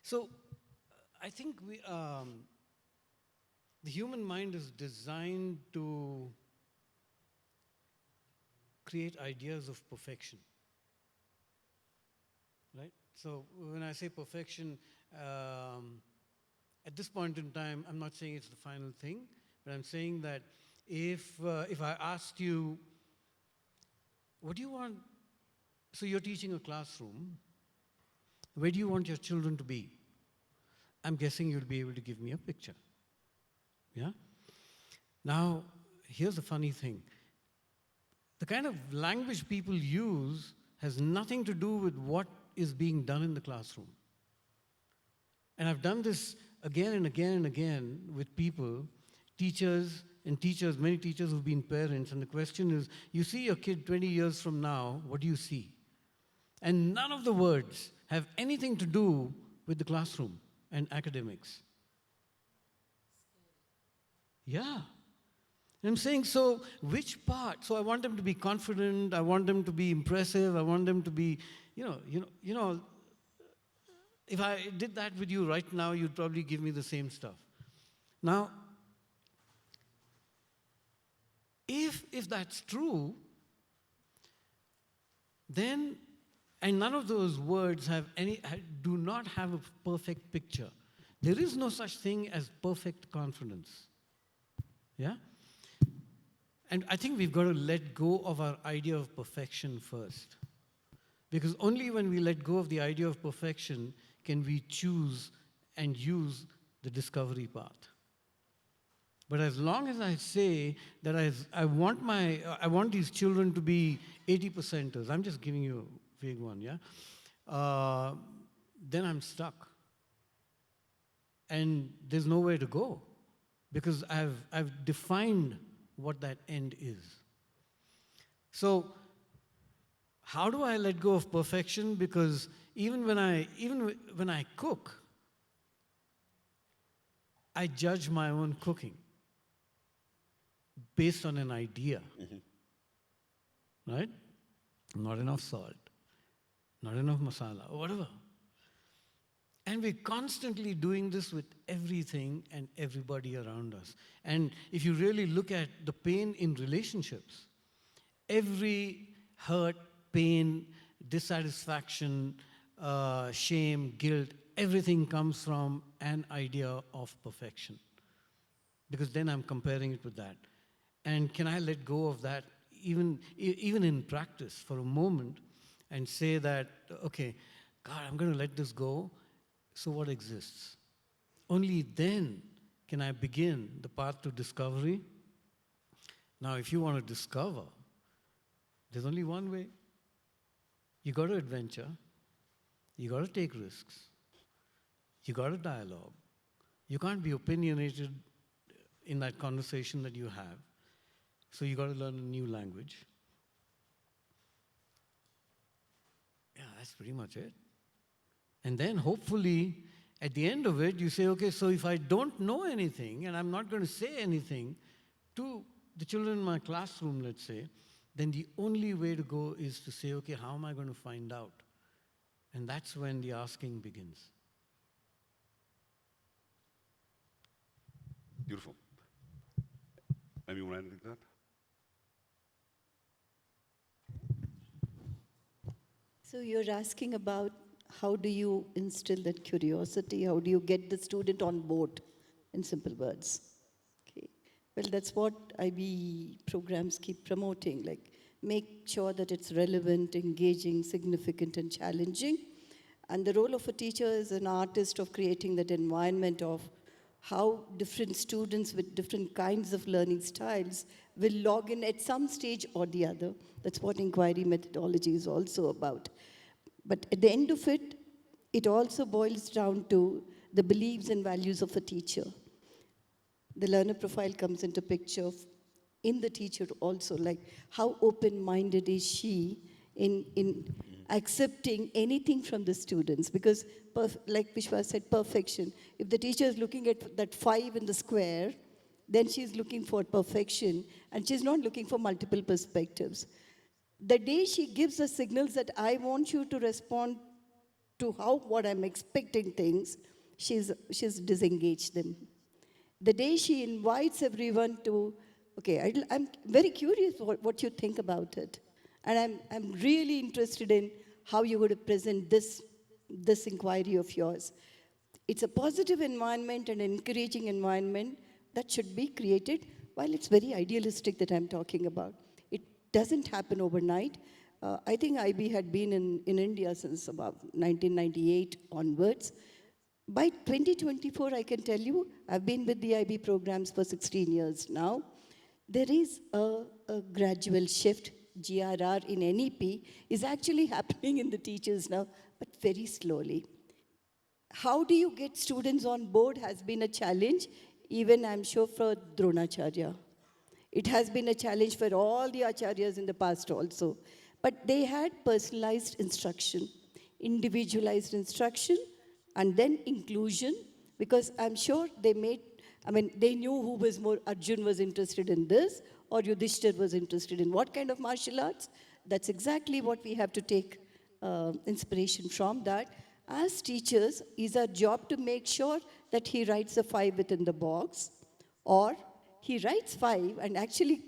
Speaker 4: So I think the human mind is designed to create ideas of perfection, right? So when I say perfection, at this point in time, I'm not saying it's the final thing, but I'm saying that if I asked you, what do you want? So you're teaching a classroom. Where do you want your children to be? I'm guessing you'll be able to give me a picture. Yeah? Now, here's the funny thing. the kind of language people use has nothing to do with what is being done in the classroom. And I've done this again and again and again with people, teachers, many teachers who've been parents, and the question is, you see your kid 20 years from now, what do you see? And none of the words have anything to do with the classroom and academics. Yeah. And I'm saying, so which part? So I want them to be confident, I want them to be impressive, I want them to be, if I did that with you right now, you'd probably give me the same stuff. Now, if that's true, then, and none of those words do not have a perfect picture. There is no such thing as perfect confidence. Yeah? And I think we've got to let go of our idea of perfection first. Because only when we let go of the idea of perfection can we choose and use the discovery path. But as long as I say that I want these children to be 80%ers, I'm just giving you a vague one, yeah? Then I'm stuck. And there's nowhere to go. Because I've defined what that end is. So, how do I let go of perfection? Because even when I cook, I judge my own cooking based on an idea. Right? Not enough salt, not enough masala, or whatever. And we're constantly doing this with everything and everybody around us. And if you really look at the pain in relationships, every hurt, pain, dissatisfaction, shame, guilt, everything comes from an idea of perfection. Because then I'm comparing it with that. And can I let go of that, even in practice, for a moment, and say that, okay, God, I'm going to let this go. So what exists? Only then can I begin the path to discovery. Now, if you want to discover, there's only one way. You got to adventure. You got to take risks. You got to dialogue. You can't be opinionated in that conversation that you have. So you got to learn a new language. Yeah, that's pretty much it. And then hopefully, at the end of it, you say, okay, so if I don't know anything, and I'm not going to say anything to the children in my classroom, let's say, then the only way to go is to say, okay, how am I going to find out? And that's when the asking begins.
Speaker 1: Beautiful. Amy, you want to add anything to that?
Speaker 3: So you're asking about how do you instill that curiosity? How do you get the student on board, in simple words? Okay. Well, that's what IB programs keep promoting, like make sure that it's relevant, engaging, significant, and challenging. And the role of a teacher is an artist of creating that environment of how different students with different kinds of learning styles will log in at some stage or the other. That's what inquiry methodology is also about. But at the end of it, it also boils down to the beliefs and values of a teacher. The learner profile comes into picture in the teacher also, like how open-minded is she in accepting anything from the students, because like Vishwas said, perfection. If the teacher is looking at that 5 in the square, then she's looking for perfection, and she's not looking for multiple perspectives. The day she gives us signals that I want you to respond to what I'm expecting things, she's disengaged them. The day she invites everyone to, okay, I'm very curious what you think about it. And I'm really interested in how you're going to present this inquiry of yours. It's a positive environment and an encouraging environment that should be created, while it's very idealistic that I'm talking about. It doesn't happen overnight. I think IB had been in India since about 1998 onwards. By 2024, I can tell you, I've been with the IB programs for 16 years now. There is a gradual shift GRR in NEP is actually happening in the teachers now, but very slowly. How do you get students on board has been a challenge, even I'm sure for Dronacharya. It has been a challenge for all the acharyas in the past also. But they had personalized instruction, individualized instruction, and then inclusion, because I'm sure they they knew who was more, Arjun was interested in this, or Yudhishthir was interested in what kind of martial arts. That's exactly what we have to take inspiration from that. As teachers, it's our job to make sure that he writes a 5 within the box, or he writes 5 and actually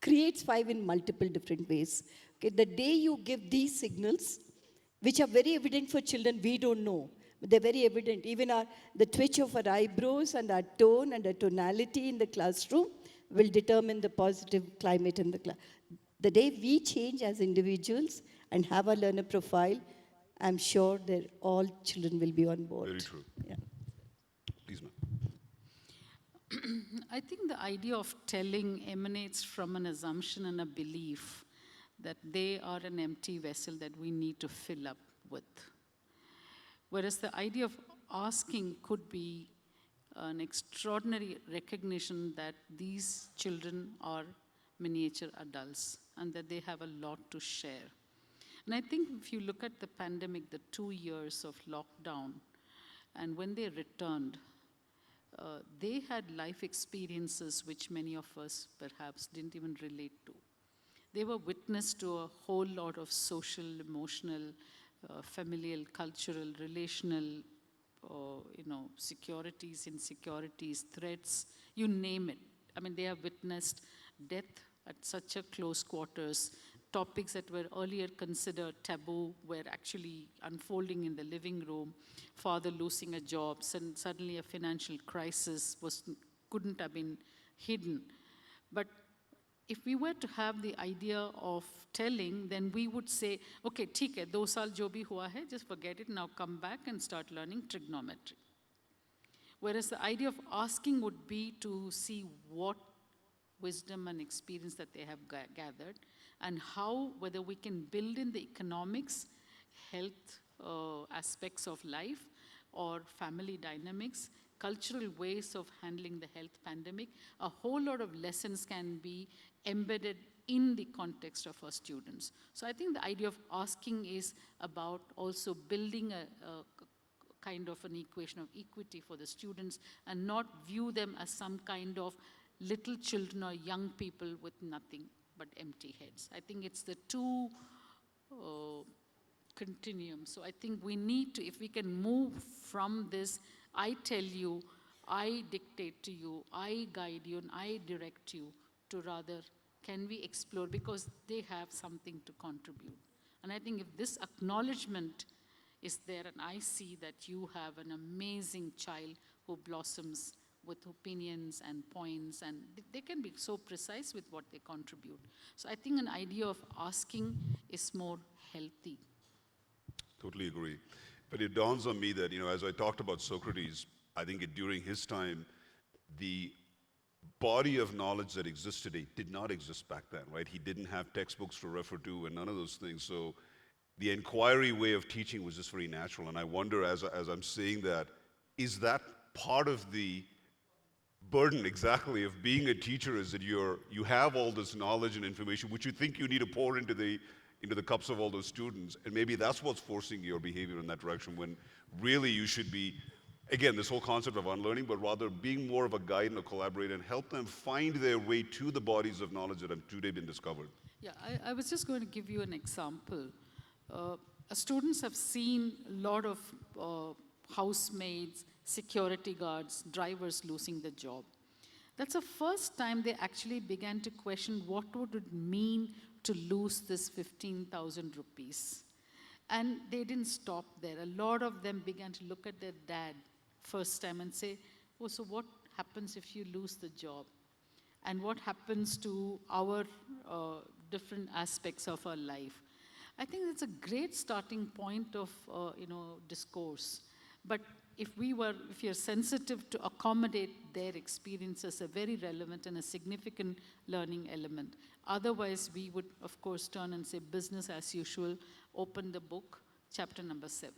Speaker 3: creates 5 in multiple different ways. Okay, the day you give these signals, which are very evident for children, we don't know, but they're very evident. Even the twitch of our eyebrows and our tone and our tonality in the classroom will determine the positive climate in the class. The day we change as individuals and have a learner profile, I'm sure that all children will be on board.
Speaker 1: Very true.
Speaker 3: Yeah.
Speaker 1: Please, ma'am.
Speaker 2: I think the idea of telling emanates from an assumption and a belief that they are an empty vessel that we need to fill up with. Whereas the idea of asking could be an extraordinary recognition that these children are miniature adults and that they have a lot to share. And I think if you look at the pandemic, the 2 years of lockdown, and when they returned, they had life experiences which many of us perhaps didn't even relate to. They were witness to a whole lot of social, emotional, familial, cultural, relational, securities, insecurities, threats, you name it. I mean, they have witnessed death at such a close quarters. Topics that were earlier considered taboo were actually unfolding in the living room. Father losing a job, and suddenly a financial crisis couldn't have been hidden. But if we were to have the idea of telling, then we would say, okay, theek hai, 2 saal jo bhi hua hai, just forget it, now come back and start learning trigonometry. Whereas the idea of asking would be to see what wisdom and experience that they have gathered, and how, whether we can build in the economics, health aspects of life, or family dynamics, cultural ways of handling the health pandemic. A whole lot of lessons can be embedded in the context of our students. So I think the idea of asking is about also building a kind of an equation of equity for the students, and not view them as some kind of little children or young people with nothing but empty heads. I think it's the two continuum. So I think we need to, if we can move from this, I tell you, I dictate to you, I guide you, and I direct you, to rather, can we explore, because they have something to contribute. And I think if this acknowledgement is there, and I see that you have an amazing child who blossoms with opinions and points, and they can be so precise with what they contribute. So I think an idea of asking is more healthy.
Speaker 1: Totally agree. But it dawns on me that, as I talked about Socrates, I think during his time, the body of knowledge that exists today did not exist back then, right? He didn't have textbooks to refer to and none of those things. So the inquiry way of teaching was just very natural. And I wonder, as I'm saying that, is that part of the burden exactly of being a teacher, is that you have all this knowledge and information which you think you need to pour into the cups of all those students, and maybe that's what's forcing your behavior in that direction, when really you should be, again, this whole concept of unlearning, but rather being more of a guide and a collaborator and help them find their way to the bodies of knowledge that have today been discovered.
Speaker 2: Yeah, I was just going to give you an example. Students have seen a lot of housemaids, security guards, drivers losing their job. That's the first time they actually began to question what would it mean to lose this 15,000 rupees. And they didn't stop there. A lot of them began to look at their dad first time and say, oh, so what happens if you lose the job? And what happens to our different aspects of our life? I think it's a great starting point of discourse. But if you're sensitive to accommodate their experiences, a very relevant and a significant learning element. Otherwise, we would, of course, turn and say business as usual, open the book, chapter number 7.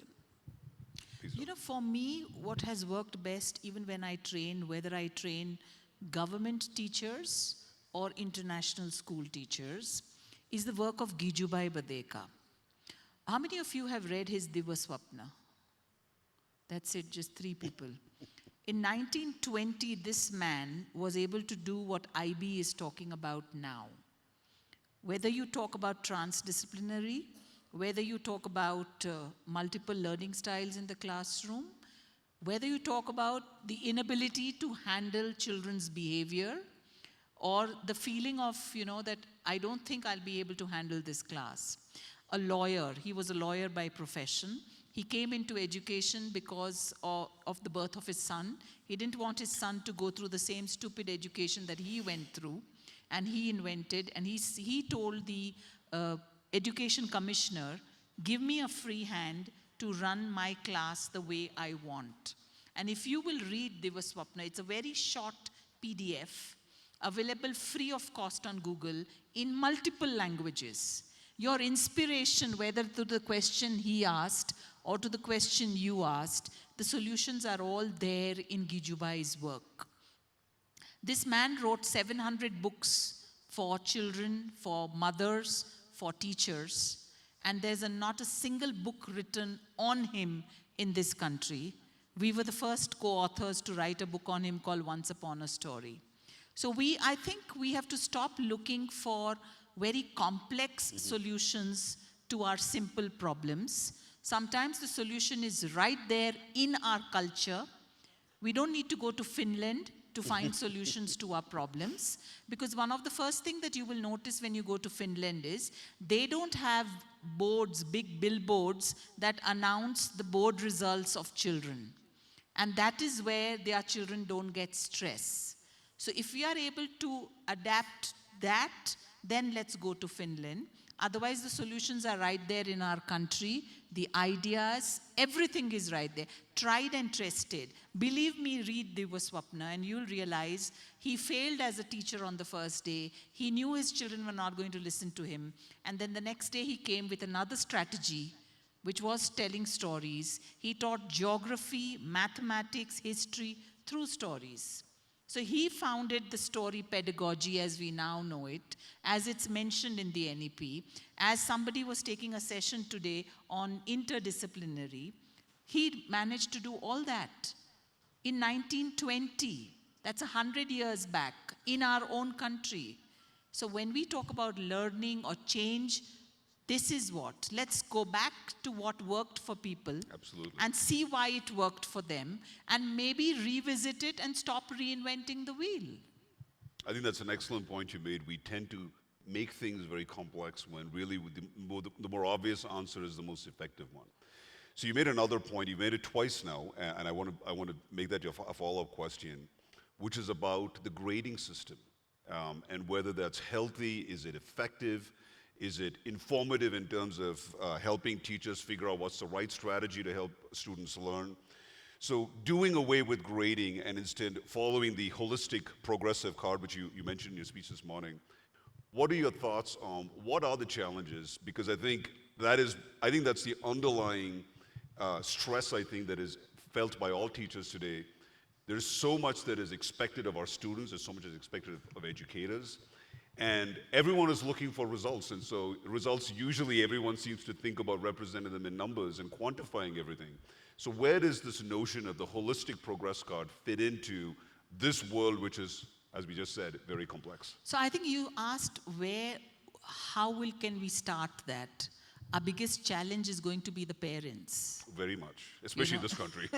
Speaker 5: You know, for me, what has worked best, even when I train, whether I train government teachers or international school teachers, is the work of Gijubai Badeka. How many of you have read his Divaswapna? That's it, just 3 people. In 1920, this man was able to do what IB is talking about now. Whether you talk about transdisciplinary, whether you talk about multiple learning styles in the classroom, whether you talk about the inability to handle children's behavior, or the feeling of, you know, that I don't think I'll be able to handle this class. A lawyer, he was a lawyer by profession. He came into education because of the birth of his son. He didn't want his son to go through the same stupid education that he went through. And he invented, and he told the education commissioner, give me a free hand to run my class the way I want. And if you will read Divaswapna, it's a very short PDF, available free of cost on Google in multiple languages. Your inspiration, whether to the question he asked or to the question you asked, the solutions are all there in Gijubai's work. This man wrote 700 books for children, for mothers, for teachers, and there's not a single book written on him in this country. We were the first co-authors to write a book on him called Once Upon a Story. So I think we have to stop looking for very complex solutions to our simple problems. Sometimes the solution is right there in our culture. We don't need to go to Finland to find solutions to our problems, because one of the first things that you will notice when you go to Finland is they don't have boards, big billboards that announce the board results of children. And that is where their children don't get stress. So if we are able to adapt that, then let's go to Finland. Otherwise, the solutions are right there in our country. The ideas, everything is right there. Tried and tested. Believe me, read Divaswapna and you'll realize he failed as a teacher on the first day. He knew his children were not going to listen to him. And then the next day he came with another strategy, which was telling stories. He taught geography, mathematics, history through stories. So he founded the story pedagogy as we now know it, as it's mentioned in the NEP. As somebody was taking a session today on interdisciplinary, he managed to do all that in 1920. That's 100 years back in our own country. So when we talk about learning or change, this is what. Let's go back to what worked for people.
Speaker 1: Absolutely.
Speaker 5: And see why it worked for them, and maybe revisit it and stop reinventing the wheel.
Speaker 1: I think that's an excellent point you made. We tend to make things very complex when really the more obvious answer is the most effective one. So you made another point. You made it twice now, and I want to make that a follow-up question, which is about the grading system and whether that's healthy, is it effective? Is it informative in terms of helping teachers figure out what's the right strategy to help students learn? So doing away with grading and instead following the holistic progressive card, which you mentioned in your speech this morning, what are your thoughts on what are the challenges? Because I think that's the underlying stress, I think, that is felt by all teachers today. There's so much that is expected of our students, there's so much that is expected of educators. And everyone is looking for results, and so results, usually everyone seems to think about representing them in numbers and quantifying everything. So where does this notion of the holistic progress card fit into this world, which is, as we just said, very complex?
Speaker 5: So I think you asked can we start that? Our biggest challenge is going to be the parents.
Speaker 1: Very much, especially in this country.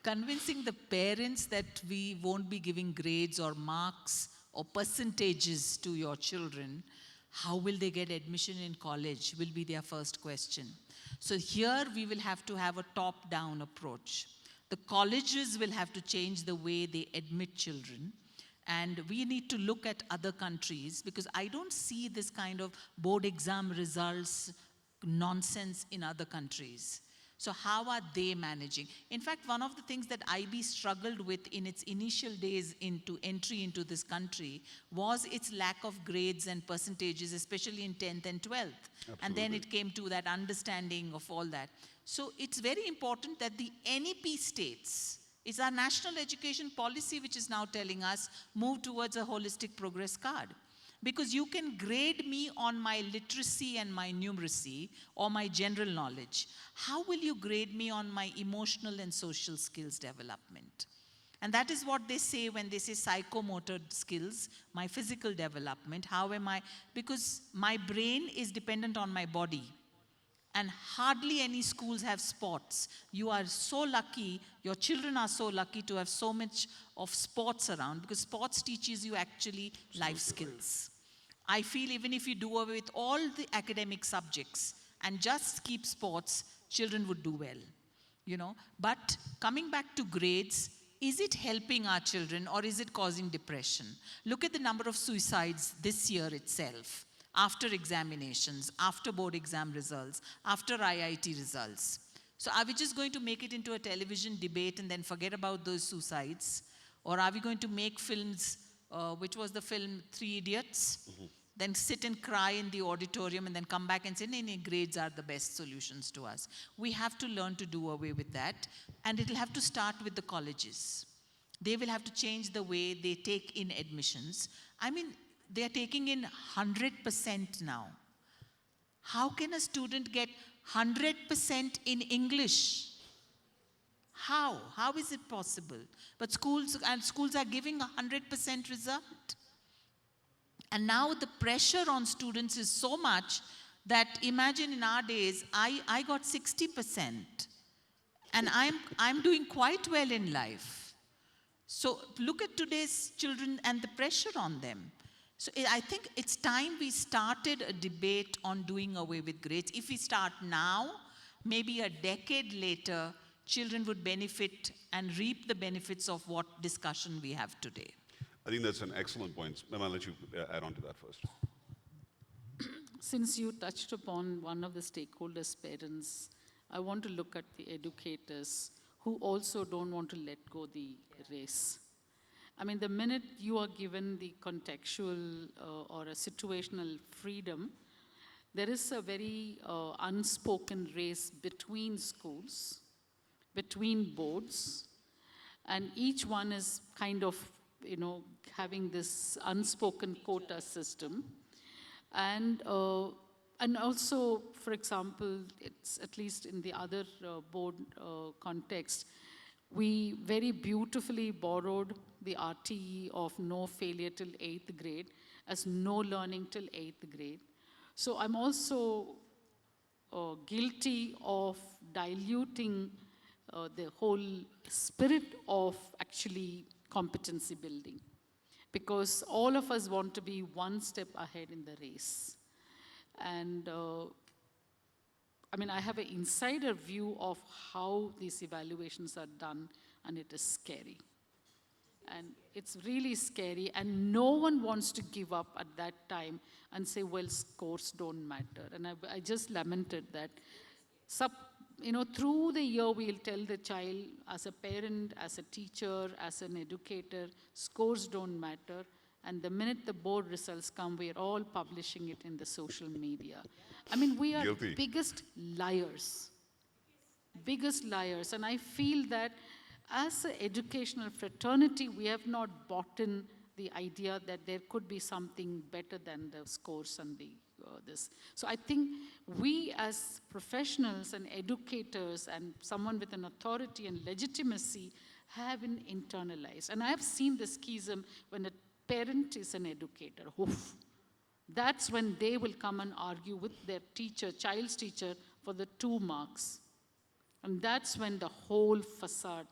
Speaker 5: Convincing the parents that we won't be giving grades or marks or percentages to your children, how will they get admission in college will be their first question. So here we will have to have a top-down approach. The colleges will have to change the way they admit children, and we need to look at other countries, because I don't see this kind of board exam results nonsense in other countries. So how are they managing? In fact, one of the things that IB struggled with in its initial days into entry into this country was its lack of grades and percentages, especially in 10th and 12th.
Speaker 1: Absolutely.
Speaker 5: And then it came to that understanding of all that. So it's very important that the NEP states, it's our national education policy which is now telling us move towards a holistic progress card. Because you can grade me on my literacy and my numeracy or my general knowledge. How will you grade me on my emotional and social skills development? And that is what they say when they say psychomotor skills, my physical development. How am I? Because my brain is dependent on my body. And hardly any schools have sports. You are so lucky, your children are so lucky to have so much of sports around, because sports teaches you actually life skills. I feel even if you do away with all the academic subjects and just keep sports, children would do well, you know. But coming back to grades, is it helping our children or is it causing depression? Look at the number of suicides this year itself. After examinations, after board exam results, after IIT results. So are we just going to make it into a television debate and then forget about those suicides? Or are we going to make films, which was the film 3 Idiots, then sit and cry in the auditorium and then come back and say, no, grades are the best solutions to us. We have to learn to do away with that. And it'll have to start with the colleges. They will have to change the way they take in admissions. I mean, they are taking in 100% now. How can a student get 100% in English? How? How is it possible? But schools are giving 100% result. And now the pressure on students is so much that imagine in our days, I got 60%. And I'm doing quite well in life. So look at today's children and the pressure on them. So I think it's time we started a debate on doing away with grades. If we start now, maybe a decade later, children would benefit and reap the benefits of what discussion we have today.
Speaker 1: I think that's an excellent point. I'll let you add on to that first.
Speaker 2: Since you touched upon one of the stakeholders, parents, I want to look at the educators who also don't want to let go the race. I mean, the minute you are given the contextual or a situational freedom, there is a very unspoken race between schools, between boards, and each one is kind of, you know, having this unspoken quota system. And also, for example, it's at least in the other board context, we very beautifully borrowed the RTE of no failure till 8th grade as no learning till 8th grade. So I'm also guilty of diluting the whole spirit of actually competency building, because all of us want to be one step ahead in the race. And I mean, I have an insider view of how these evaluations are done, and it is scary. And it's really scary, and no one wants to give up at that time and say, well, scores don't matter. And I just lamented that. You know, through the year, we'll tell the child, as a parent, as a teacher, as an educator, scores don't matter. And the minute the board results come, we're all publishing it in the social media. I mean, we are
Speaker 1: Guilty.
Speaker 2: biggest liars. Biggest liars. And I feel that as an educational fraternity, we have not bought in the idea that there could be something better than the scores and the this. So I think we as professionals and educators and someone with an authority and legitimacy have been internalized. And I have seen the schism when a parent is an educator. Oof. That's when they will come and argue with their teacher, child's teacher, for the 2 marks. And that's when the whole facade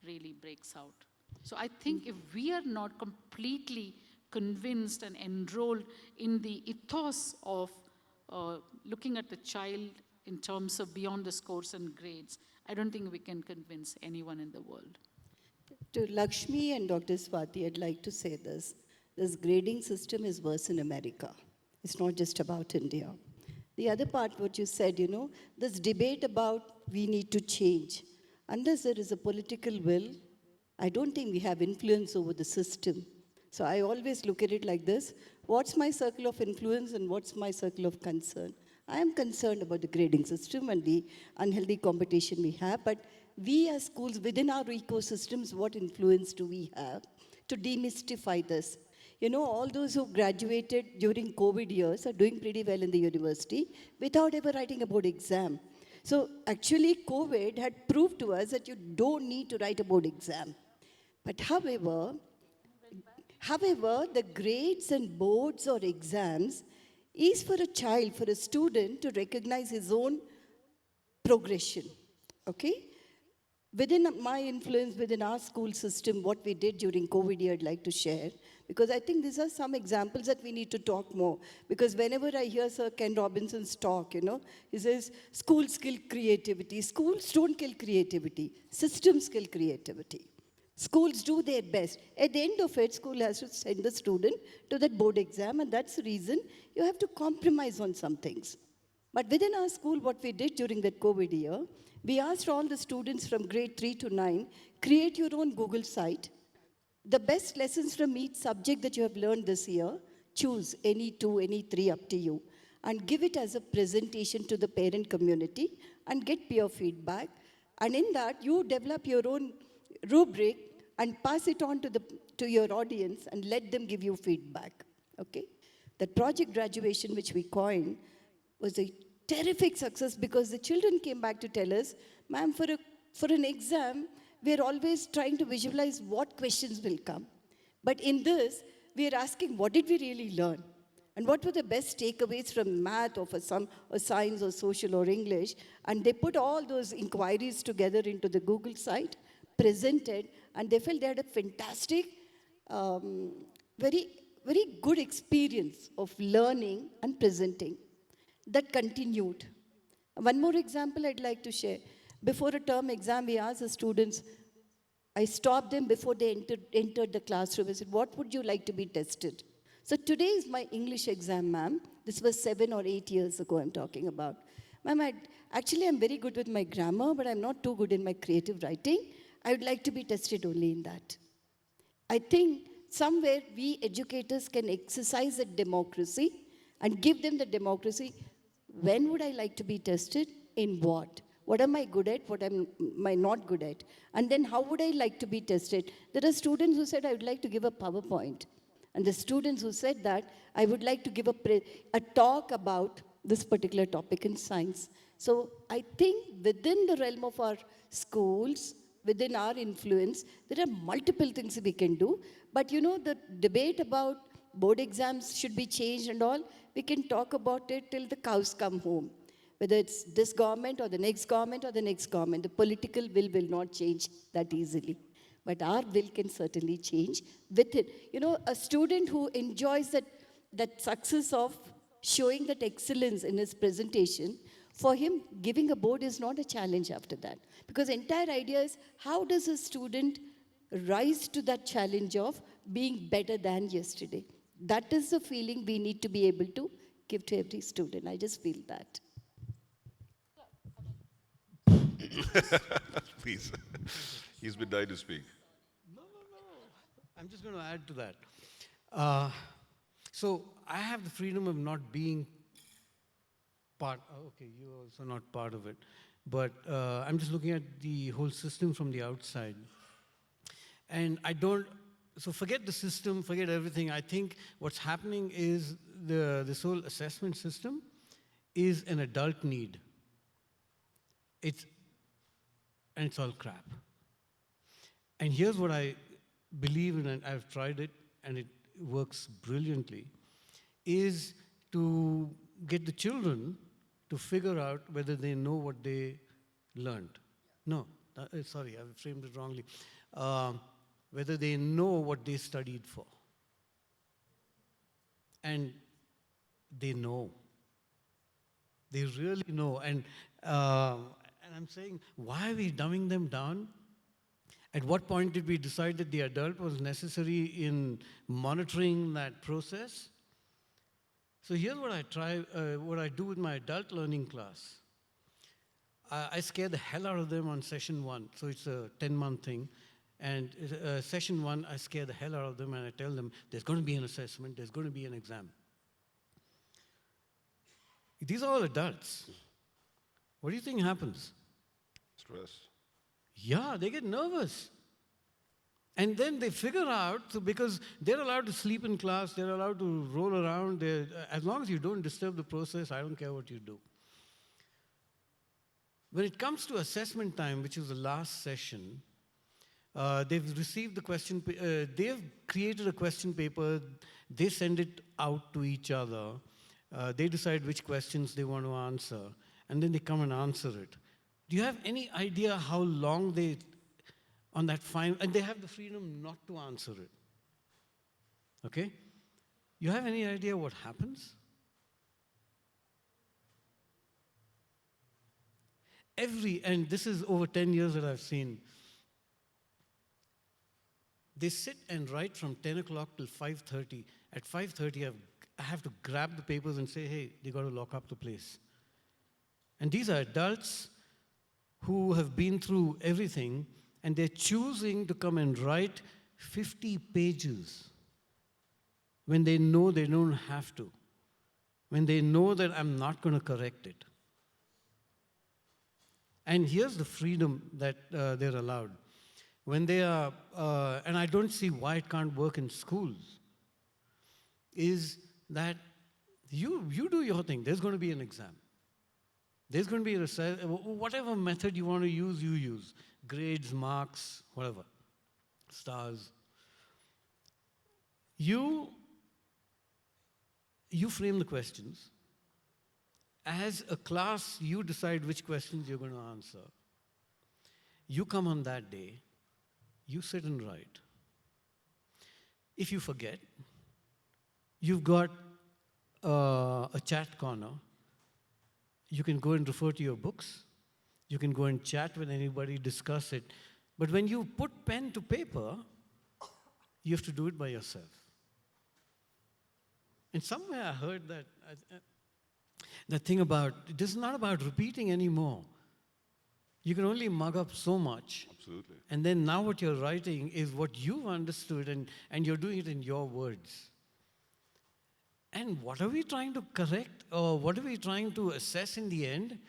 Speaker 2: really breaks out. So I think if we are not completely convinced and enrolled in the ethos of looking at the child in terms of beyond the scores and grades, I don't think we can convince anyone in the world.
Speaker 3: To Lakshmi and Dr. Swati, I'd like to say this. This grading system is worse in America. It's not just about India. The other part, what you said, you know, this debate about we need to change. Unless there is a political will, I don't think we have influence over the system. So I always look at it like this. What's my circle of influence and what's my circle of concern? I am concerned about the grading system and the unhealthy competition we have, but we as schools within our ecosystems, what influence do we have to demystify this? You know, all those who graduated during COVID years are doing pretty well in the university without ever writing a board exam. So actually, COVID had proved to us that you don't need to write a board exam. But however, the grades and boards or exams is for a child, for a student to recognize his own progression, okay? Within my influence, within our school system, what we did during COVID year, I'd like to share, because I think these are some examples that we need to talk more. Because whenever I hear Sir Ken Robinson's talk, you know, he says, schools kill creativity. Schools don't kill creativity. Systems kill creativity. Schools do their best. At the end of it, school has to send the student to that board exam, and that's the reason you have to compromise on some things. But within our school, what we did during that COVID year, we asked all the students from grade 3 to 9, create your own Google site. The best lessons from each subject that you have learned this year, choose any 2, any 3, up to you, and give it as a presentation to the parent community and get peer feedback. And in that, you develop your own rubric and pass it on to your audience and let them give you feedback, okay? That project graduation, which we coined, was a terrific success because the children came back to tell us, ma'am, for an exam, we're always trying to visualize what questions will come. But in this, we're asking, what did we really learn? And what were the best takeaways from math or or science or social or English? And they put all those inquiries together into the Google site, presented, and they felt they had a fantastic, very, very good experience of learning and presenting. That continued. One more example I'd like to share. Before a term exam, we asked the students, I stopped them before they entered the classroom. I said, what would you like to be tested? So today is my English exam, ma'am. This was 7 or 8 years ago I'm talking about. Ma'am, actually I'm very good with my grammar, but I'm not too good in my creative writing. I would like to be tested only in that. I think somewhere we educators can exercise a democracy and give them the democracy. When would I like to be tested? In what? What am I good at? What am I not good at? And then how would I like to be tested? There are students who said, I would like to give a PowerPoint. And the students who said that, I would like to give a talk about this particular topic in science. So I think within the realm of our schools, within our influence, there are multiple things we can do. But you know, the debate about board exams should be changed and all, we can talk about it till the cows come home. Whether it's this government or the next government or the next government, the political will not change that easily. But our will can certainly change with it. You know, a student who enjoys that success of showing that excellence in his presentation, for him, giving a board is not a challenge after that. Because the entire idea is, how does a student rise to that challenge of being better than yesterday? That is the feeling we need to be able to give to every student. I just feel that.
Speaker 1: Please. He's been dying to speak.
Speaker 4: No. I'm just going to add to that. So I have the freedom of not being part, okay, you're also not part of it. But I'm just looking at the whole system from the outside. And I don't, so forget the system, forget everything. I think what's happening is this whole assessment system is an adult need. And it's all crap. And here's what I believe in, and I've tried it, and it works brilliantly, is to get the children to figure out whether they know what they learned. No, sorry, I framed it wrongly. Whether they know what they studied for. And they know. They really know. And I'm saying, why are we dumbing them down? At what point did we decide that the adult was necessary in monitoring that process? So here's what I do with my adult learning class. I scare the hell out of them on session 1. So it's a 10-month thing. And session 1, I scare the hell out of them and I tell them, there's going to be an assessment, there's going to be an exam. These are all adults. What do you think happens?
Speaker 1: Stress.
Speaker 4: Yeah, they get nervous. And then they figure out, so because they're allowed to sleep in class, they're allowed to roll around, as long as you don't disturb the process, I don't care what you do. When it comes to assessment time, which is the last session, they've received the question, they've created a question paper, they send it out to each other, they decide which questions they want to answer, and then they come and answer it. Do you have any idea how long they, on that final, and they have the freedom not to answer it. Okay? You have any idea what happens? And this is over 10 years that I've seen, they sit and write from 10 o'clock till 5:30. At 5:30, I have to grab the papers and say, hey, they got to lock up the place. And these are adults who have been through everything, and they're choosing to come and write 50 pages when they know they don't have to, when they know that I'm not going to correct it. And here's the freedom that they're allowed. When they are, and I don't see why it can't work in schools, is that you do your thing. There's going to be an exam. There's going to be whatever method you want to use, you use. Grades, marks, whatever. Stars. You frame the questions. As a class, you decide which questions you're going to answer. You come on that day, you sit and write. If you forget, you've got a chat corner. You can go and refer to your books. You can go and chat with anybody, discuss it. But when you put pen to paper, you have to do it by yourself. And somewhere I heard that that thing about, this is not about repeating anymore. You can only mug up so much.
Speaker 1: Absolutely.
Speaker 4: And then now what you're writing is what you've understood, and you're doing it in your words. And what are we trying to correct, or what are we trying to assess in the end?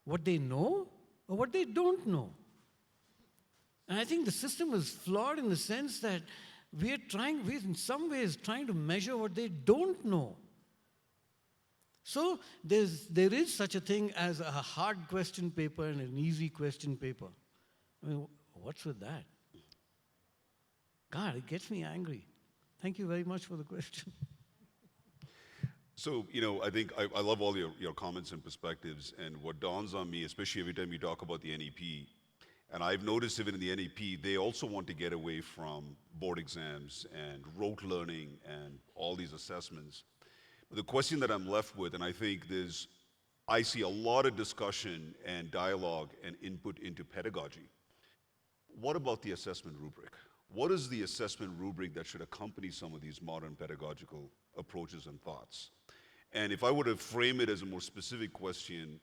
Speaker 4: What they know, or what they don't know? And I think the system is flawed in the sense that we're in some ways trying to measure what they don't know. So there is such a thing as a hard question paper and an easy question paper. I mean, what's with that? God, it gets me angry. Thank you very much for the question.
Speaker 1: So, I think I love all your comments and perspectives, and what dawns on me, especially every time you talk about the NEP, and I've noticed even in the NEP, they also want to get away from board exams and rote learning and all these assessments. But the question that I'm left with, and I think I see a lot of discussion and dialogue and input into pedagogy. What about the assessment rubric? What is the assessment rubric that should accompany some of these modern pedagogical approaches and thoughts? And if I were to frame it as a more specific question,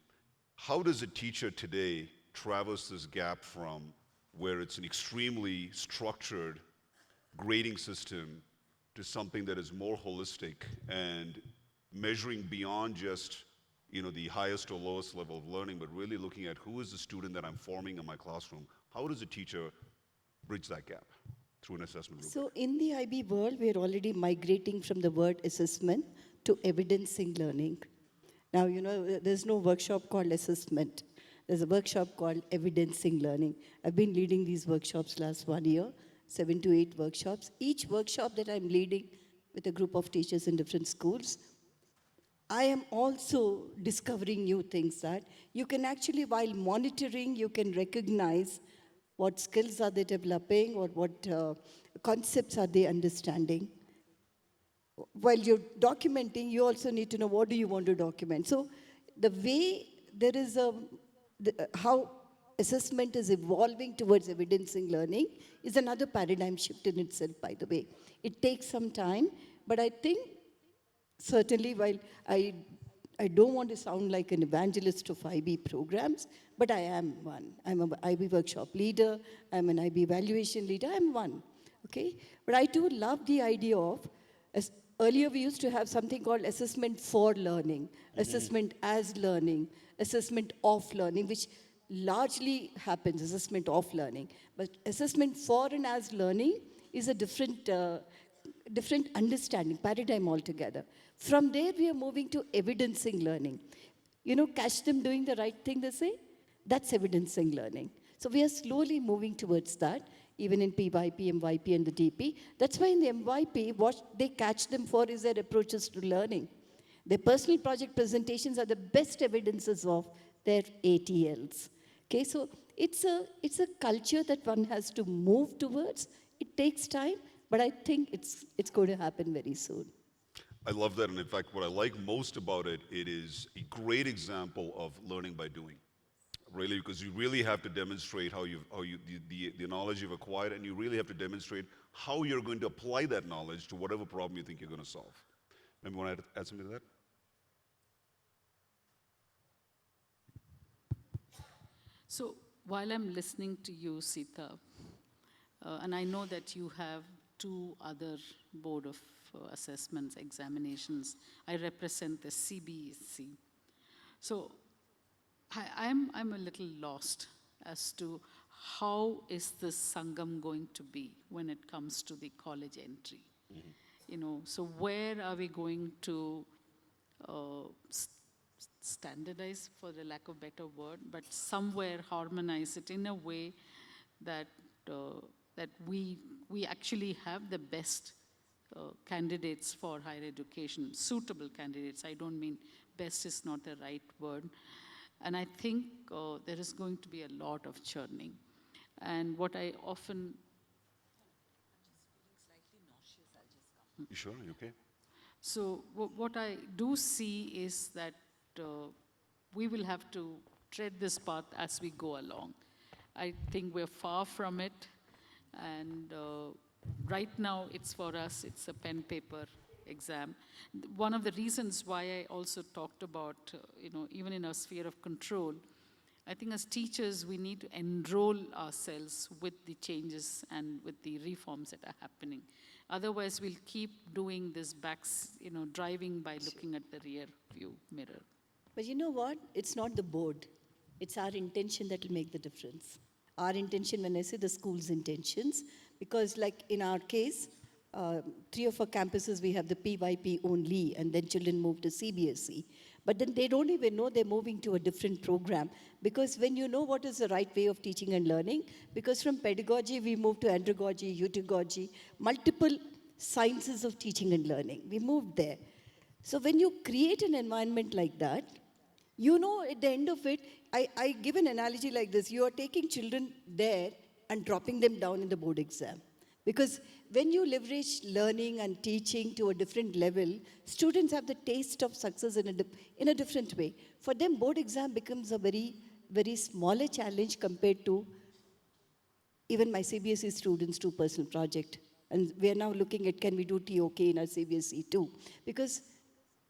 Speaker 1: how does a teacher today traverse this gap from where it's an extremely structured grading system to something that is more holistic and measuring beyond just the highest or lowest level of learning, but really looking at who is the student that I'm forming in my classroom? How does a teacher bridge that gap through an assessment rubric?
Speaker 3: So in the IB world, we're already migrating from the word assessment to evidencing learning. Now, there's no workshop called assessment. There's a workshop called evidencing learning. I've been leading these workshops last 1 year, 7 to 8 workshops. Each workshop that I'm leading with a group of teachers in different schools, I am also discovering new things that you can actually, while monitoring, you can recognize what skills are they developing or what concepts are they understanding. While you're documenting, you also need to know what do you want to document. So the way there is how assessment is evolving towards evidencing learning is another paradigm shift in itself, by the way. It takes some time, but I think certainly while I I don't want to sound like an evangelist of IB programs, but I am one. I'm an IB workshop leader, I'm an IB evaluation leader, I'm one, okay? But I do love the idea of, earlier we used to have something called assessment for learning, assessment as learning, assessment of learning, which largely happens, assessment of learning. But assessment for and as learning is a different understanding, paradigm altogether. From there, we are moving to evidencing learning. You know, catch them doing the right thing, they say? That's evidencing learning. So we are slowly moving towards that, even in PYP, MYP, and the DP. That's why in the MYP, what they catch them for is their approaches to learning. Their personal project presentations are the best evidences of their ATLs. Okay, so it's a culture that one has to move towards. It takes time, but I think it's going to happen very soon.
Speaker 1: I love that, and in fact, what I like most about it, it is a great example of learning by doing. Really, because you really have to demonstrate the knowledge you've acquired, and you really have to demonstrate how you're going to apply that knowledge to whatever problem you think you're going to solve. Maybe you want to add something to that?
Speaker 2: So while I'm listening to you, Sita, and I know that you have 2 other board of assessments, examinations. I represent the CBSE. So I'm a little lost as to how is this Sangam going to be when it comes to the college entry. You know, so where are we going to standardize, for the lack of better word, but somewhere harmonize it in a way that that we actually have the best candidates for higher education, suitable candidates. I don't mean best is not the right word. And I think there is going to be a lot of churning. And what I often...
Speaker 1: You sure? You okay?
Speaker 2: So what I do see is that we will have to tread this path as we go along. I think we're far from it, and right now it's for us, it's a pen paper exam. One of the reasons why I also talked about, even in our sphere of control, I think as teachers we need to enroll ourselves with the changes and with the reforms that are happening. Otherwise we'll keep doing this driving by looking at the rear view mirror.
Speaker 3: But you know what? It's not the board. It's our intention that will make the difference. Our intention, when I say the school's intentions, because like in our case, 3 of our campuses, we have the PYP only, and then children move to CBSE. But then they don't even know they're moving to a different program. Because when you know what is the right way of teaching and learning, because from pedagogy, we move to andragogy, utagogy, multiple sciences of teaching and learning. We moved there. So when you create an environment like that, you know at the end of it, I give an analogy like this. You are taking children there and dropping them down in the board exam. Because when you leverage learning and teaching to a different level, students have the taste of success in a different way. For them, board exam becomes a very, very smaller challenge compared to even my CBSE students do personal project. And we are now looking at, can we do TOK in our CBSE too? Because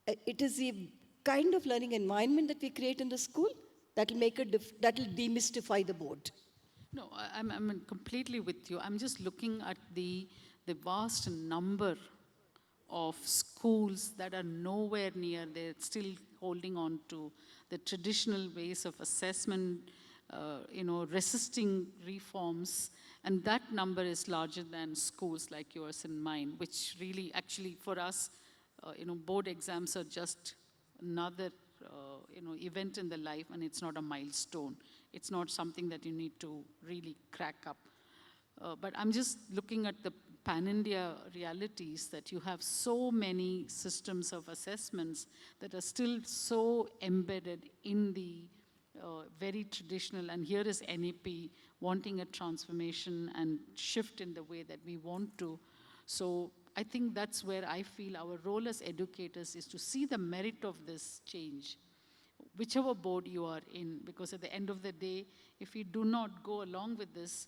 Speaker 3: it is the kind of learning environment that we create in the school that will demystify the board.
Speaker 2: No, I'm completely with you. I'm just looking at the vast number of schools that are nowhere near. They're still holding on to the traditional ways of assessment, resisting reforms. And that number is larger than schools like yours and mine, which really, actually, for us, board exams are just another, event in the life, and it's not a milestone. It's not something that you need to really crack up. But I'm just looking at the pan-India realities that you have so many systems of assessments that are still so embedded in the very traditional, and here is NEP wanting a transformation and shift in the way that we want to. So I think that's where I feel our role as educators is to see the merit of this change, whichever board you are in, because at the end of the day, if we do not go along with this,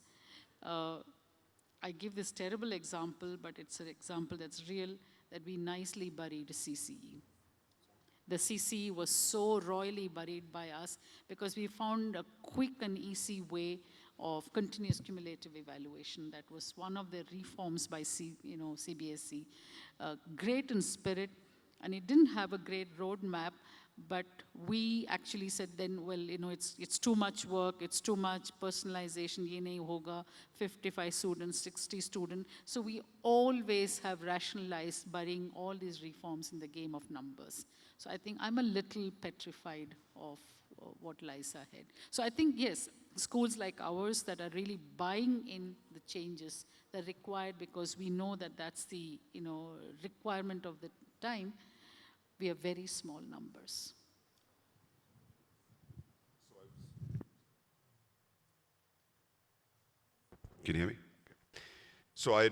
Speaker 2: I give this terrible example, but it's an example that's real, that we nicely buried CCE. The CC was so royally buried by us because we found a quick and easy way of continuous cumulative evaluation. That was one of the reforms by CBSE. Great in spirit, and it didn't have a great roadmap, but we actually said then, well, it's too much work, it's too much personalization, ye nahi hoga, 55 students, 60 students. So we always have rationalized burying all these reforms in the game of numbers. So I think I'm a little petrified of what lies ahead. So I think, yes, schools like ours that are really buying in the changes that are required because we know that that's the requirement of the time, we are very small numbers.
Speaker 1: Can you hear me? Okay. So I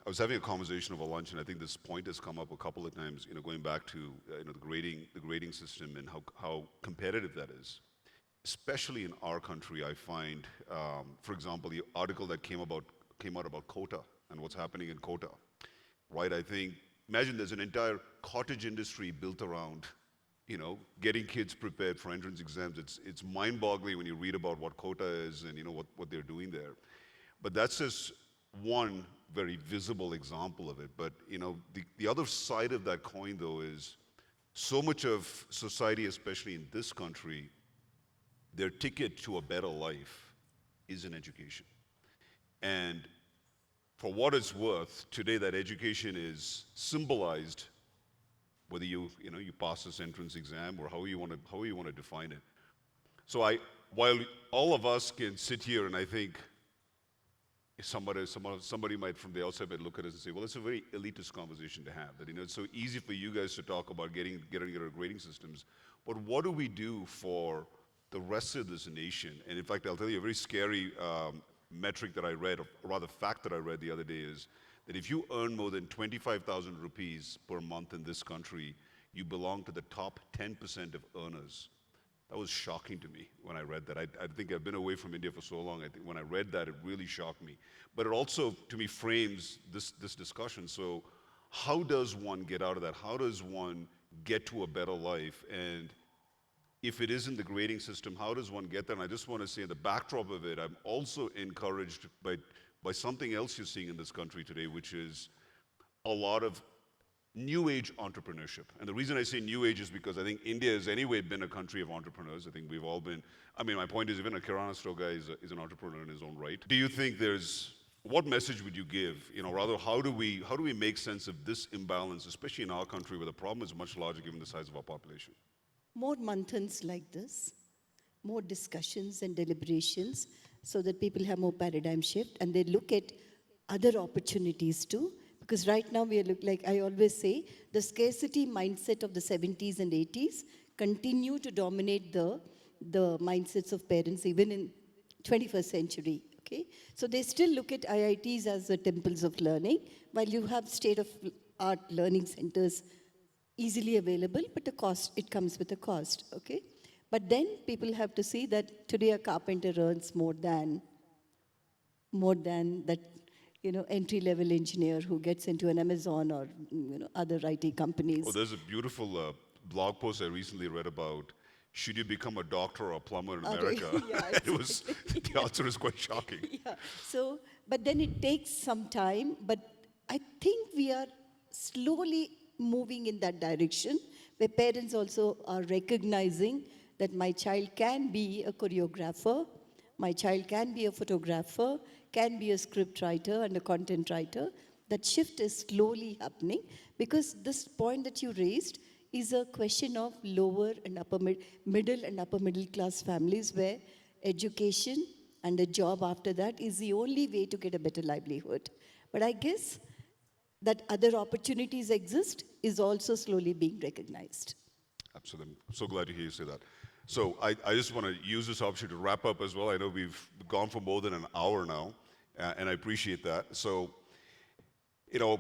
Speaker 1: was having a conversation over lunch, and I think this point has come up a couple of times, going back to the grading system and how competitive that is. Especially in our country, I find, for example, the article that came out about quota and what's happening in quota, right? I think, imagine there's an entire cottage industry built around, getting kids prepared for entrance exams. It's mind-boggling when you read about what quota is and what they're doing there. But that's just one very visible example of it. But the other side of that coin, though, is so much of society, especially in this country, their ticket to a better life is in education. And for what it's worth, today that education is symbolized, whether you pass this entrance exam or how you want to define it. So while all of us can sit here and I think somebody might from the outside might look at us and say, well, it's a very elitist conversation to have. That it's so easy for you guys to talk about getting our grading systems, but what do we do for the rest of this nation? And in fact, I'll tell you a very scary metric that I read, or rather fact that I read the other day, is that if you earn more than 25,000 rupees per month in this country, you belong to the top 10% of earners. That was shocking to me when I read that. I think I've been away from India for so long. I think when I read that, it really shocked me. But it also, to me, frames this discussion. So how does one get out of that? How does one get to a better life? And if it isn't the grading system, how does one get there? And I just want to say, in the backdrop of it, I'm also encouraged by something else you're seeing in this country today, which is a lot of new age entrepreneurship. And the reason I say new age is because I think India has anyway been a country of entrepreneurs. I think we've all been, my point is even a Kirana store guy is an entrepreneur in his own right. Do you think what message would you give? Rather, how do we make sense of this imbalance, especially in our country where the problem is much larger given the size of our population?
Speaker 3: More Manthans like this, more discussions and deliberations so that people have more paradigm shift and they look at other opportunities too. Because right now we look like, I always say, the scarcity mindset of the 70s and 80s continue to dominate the mindsets of parents even in 21st century, okay? So they still look at IITs as the temples of learning, while you have state-of-art learning centers easily available, but it comes with a cost, okay? But then people have to see that today a carpenter earns more than that entry-level engineer who gets into an Amazon or other IT companies.
Speaker 1: Oh, there's a beautiful blog post I recently read about, should you become a doctor or a plumber in America?
Speaker 3: Yeah,
Speaker 1: the answer is quite shocking.
Speaker 3: Yeah, so, but then it takes some time, but I think we are slowly moving in that direction, where parents also are recognizing that my child can be a choreographer, my child can be a photographer, can be a script writer and a content writer. That shift is slowly happening because this point that you raised is a question of lower and middle and upper middle class families where education and a job after that is the only way to get a better livelihood. But I guess that other opportunities exist is also slowly being recognized.
Speaker 1: Absolutely. I'm so glad to hear you say that. So I just want to use this opportunity to wrap up as well. I know we've gone for more than an hour now, and I appreciate that. So,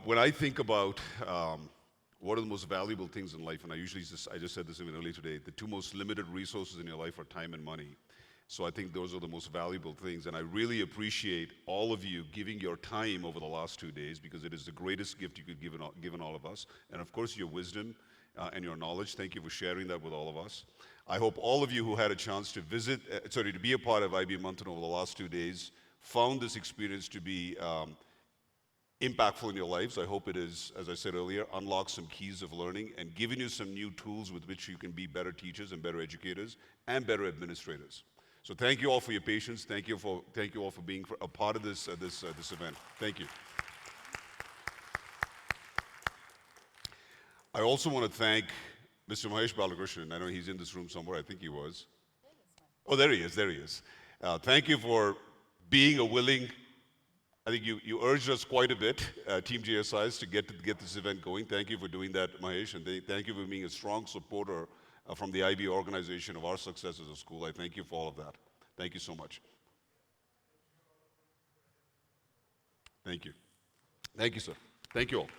Speaker 1: when I think about what are the most valuable things in life, and I just said this even earlier today, the two most limited resources in your life are time and money. So I think those are the most valuable things, and I really appreciate all of you giving your time over the last 2 days because it is the greatest gift you could give all of us, and of course your wisdom and your knowledge. Thank you for sharing that with all of us. I hope all of you who had a chance to to be a part of IB Manthan over the last 2 days found this experience to be impactful in your lives. I hope it is, as I said earlier, unlocked some keys of learning and given you some new tools with which you can be better teachers and better educators and better administrators. So thank you all for your patience. Thank you all for being a part of this event. Thank you. I also want to thank Mr. Mahesh Balakrishnan. I know he's in this room somewhere. I think he was. Oh, there he is. There he is. Thank you for being a willing. I think you urged us quite a bit, Team GSIS, to get this event going. Thank you for doing that, Mahesh, and thank you for being a strong supporter from the IB organization of our success as a school. I thank you for all of that. Thank you so much. Thank you. Thank you, sir. Thank you all.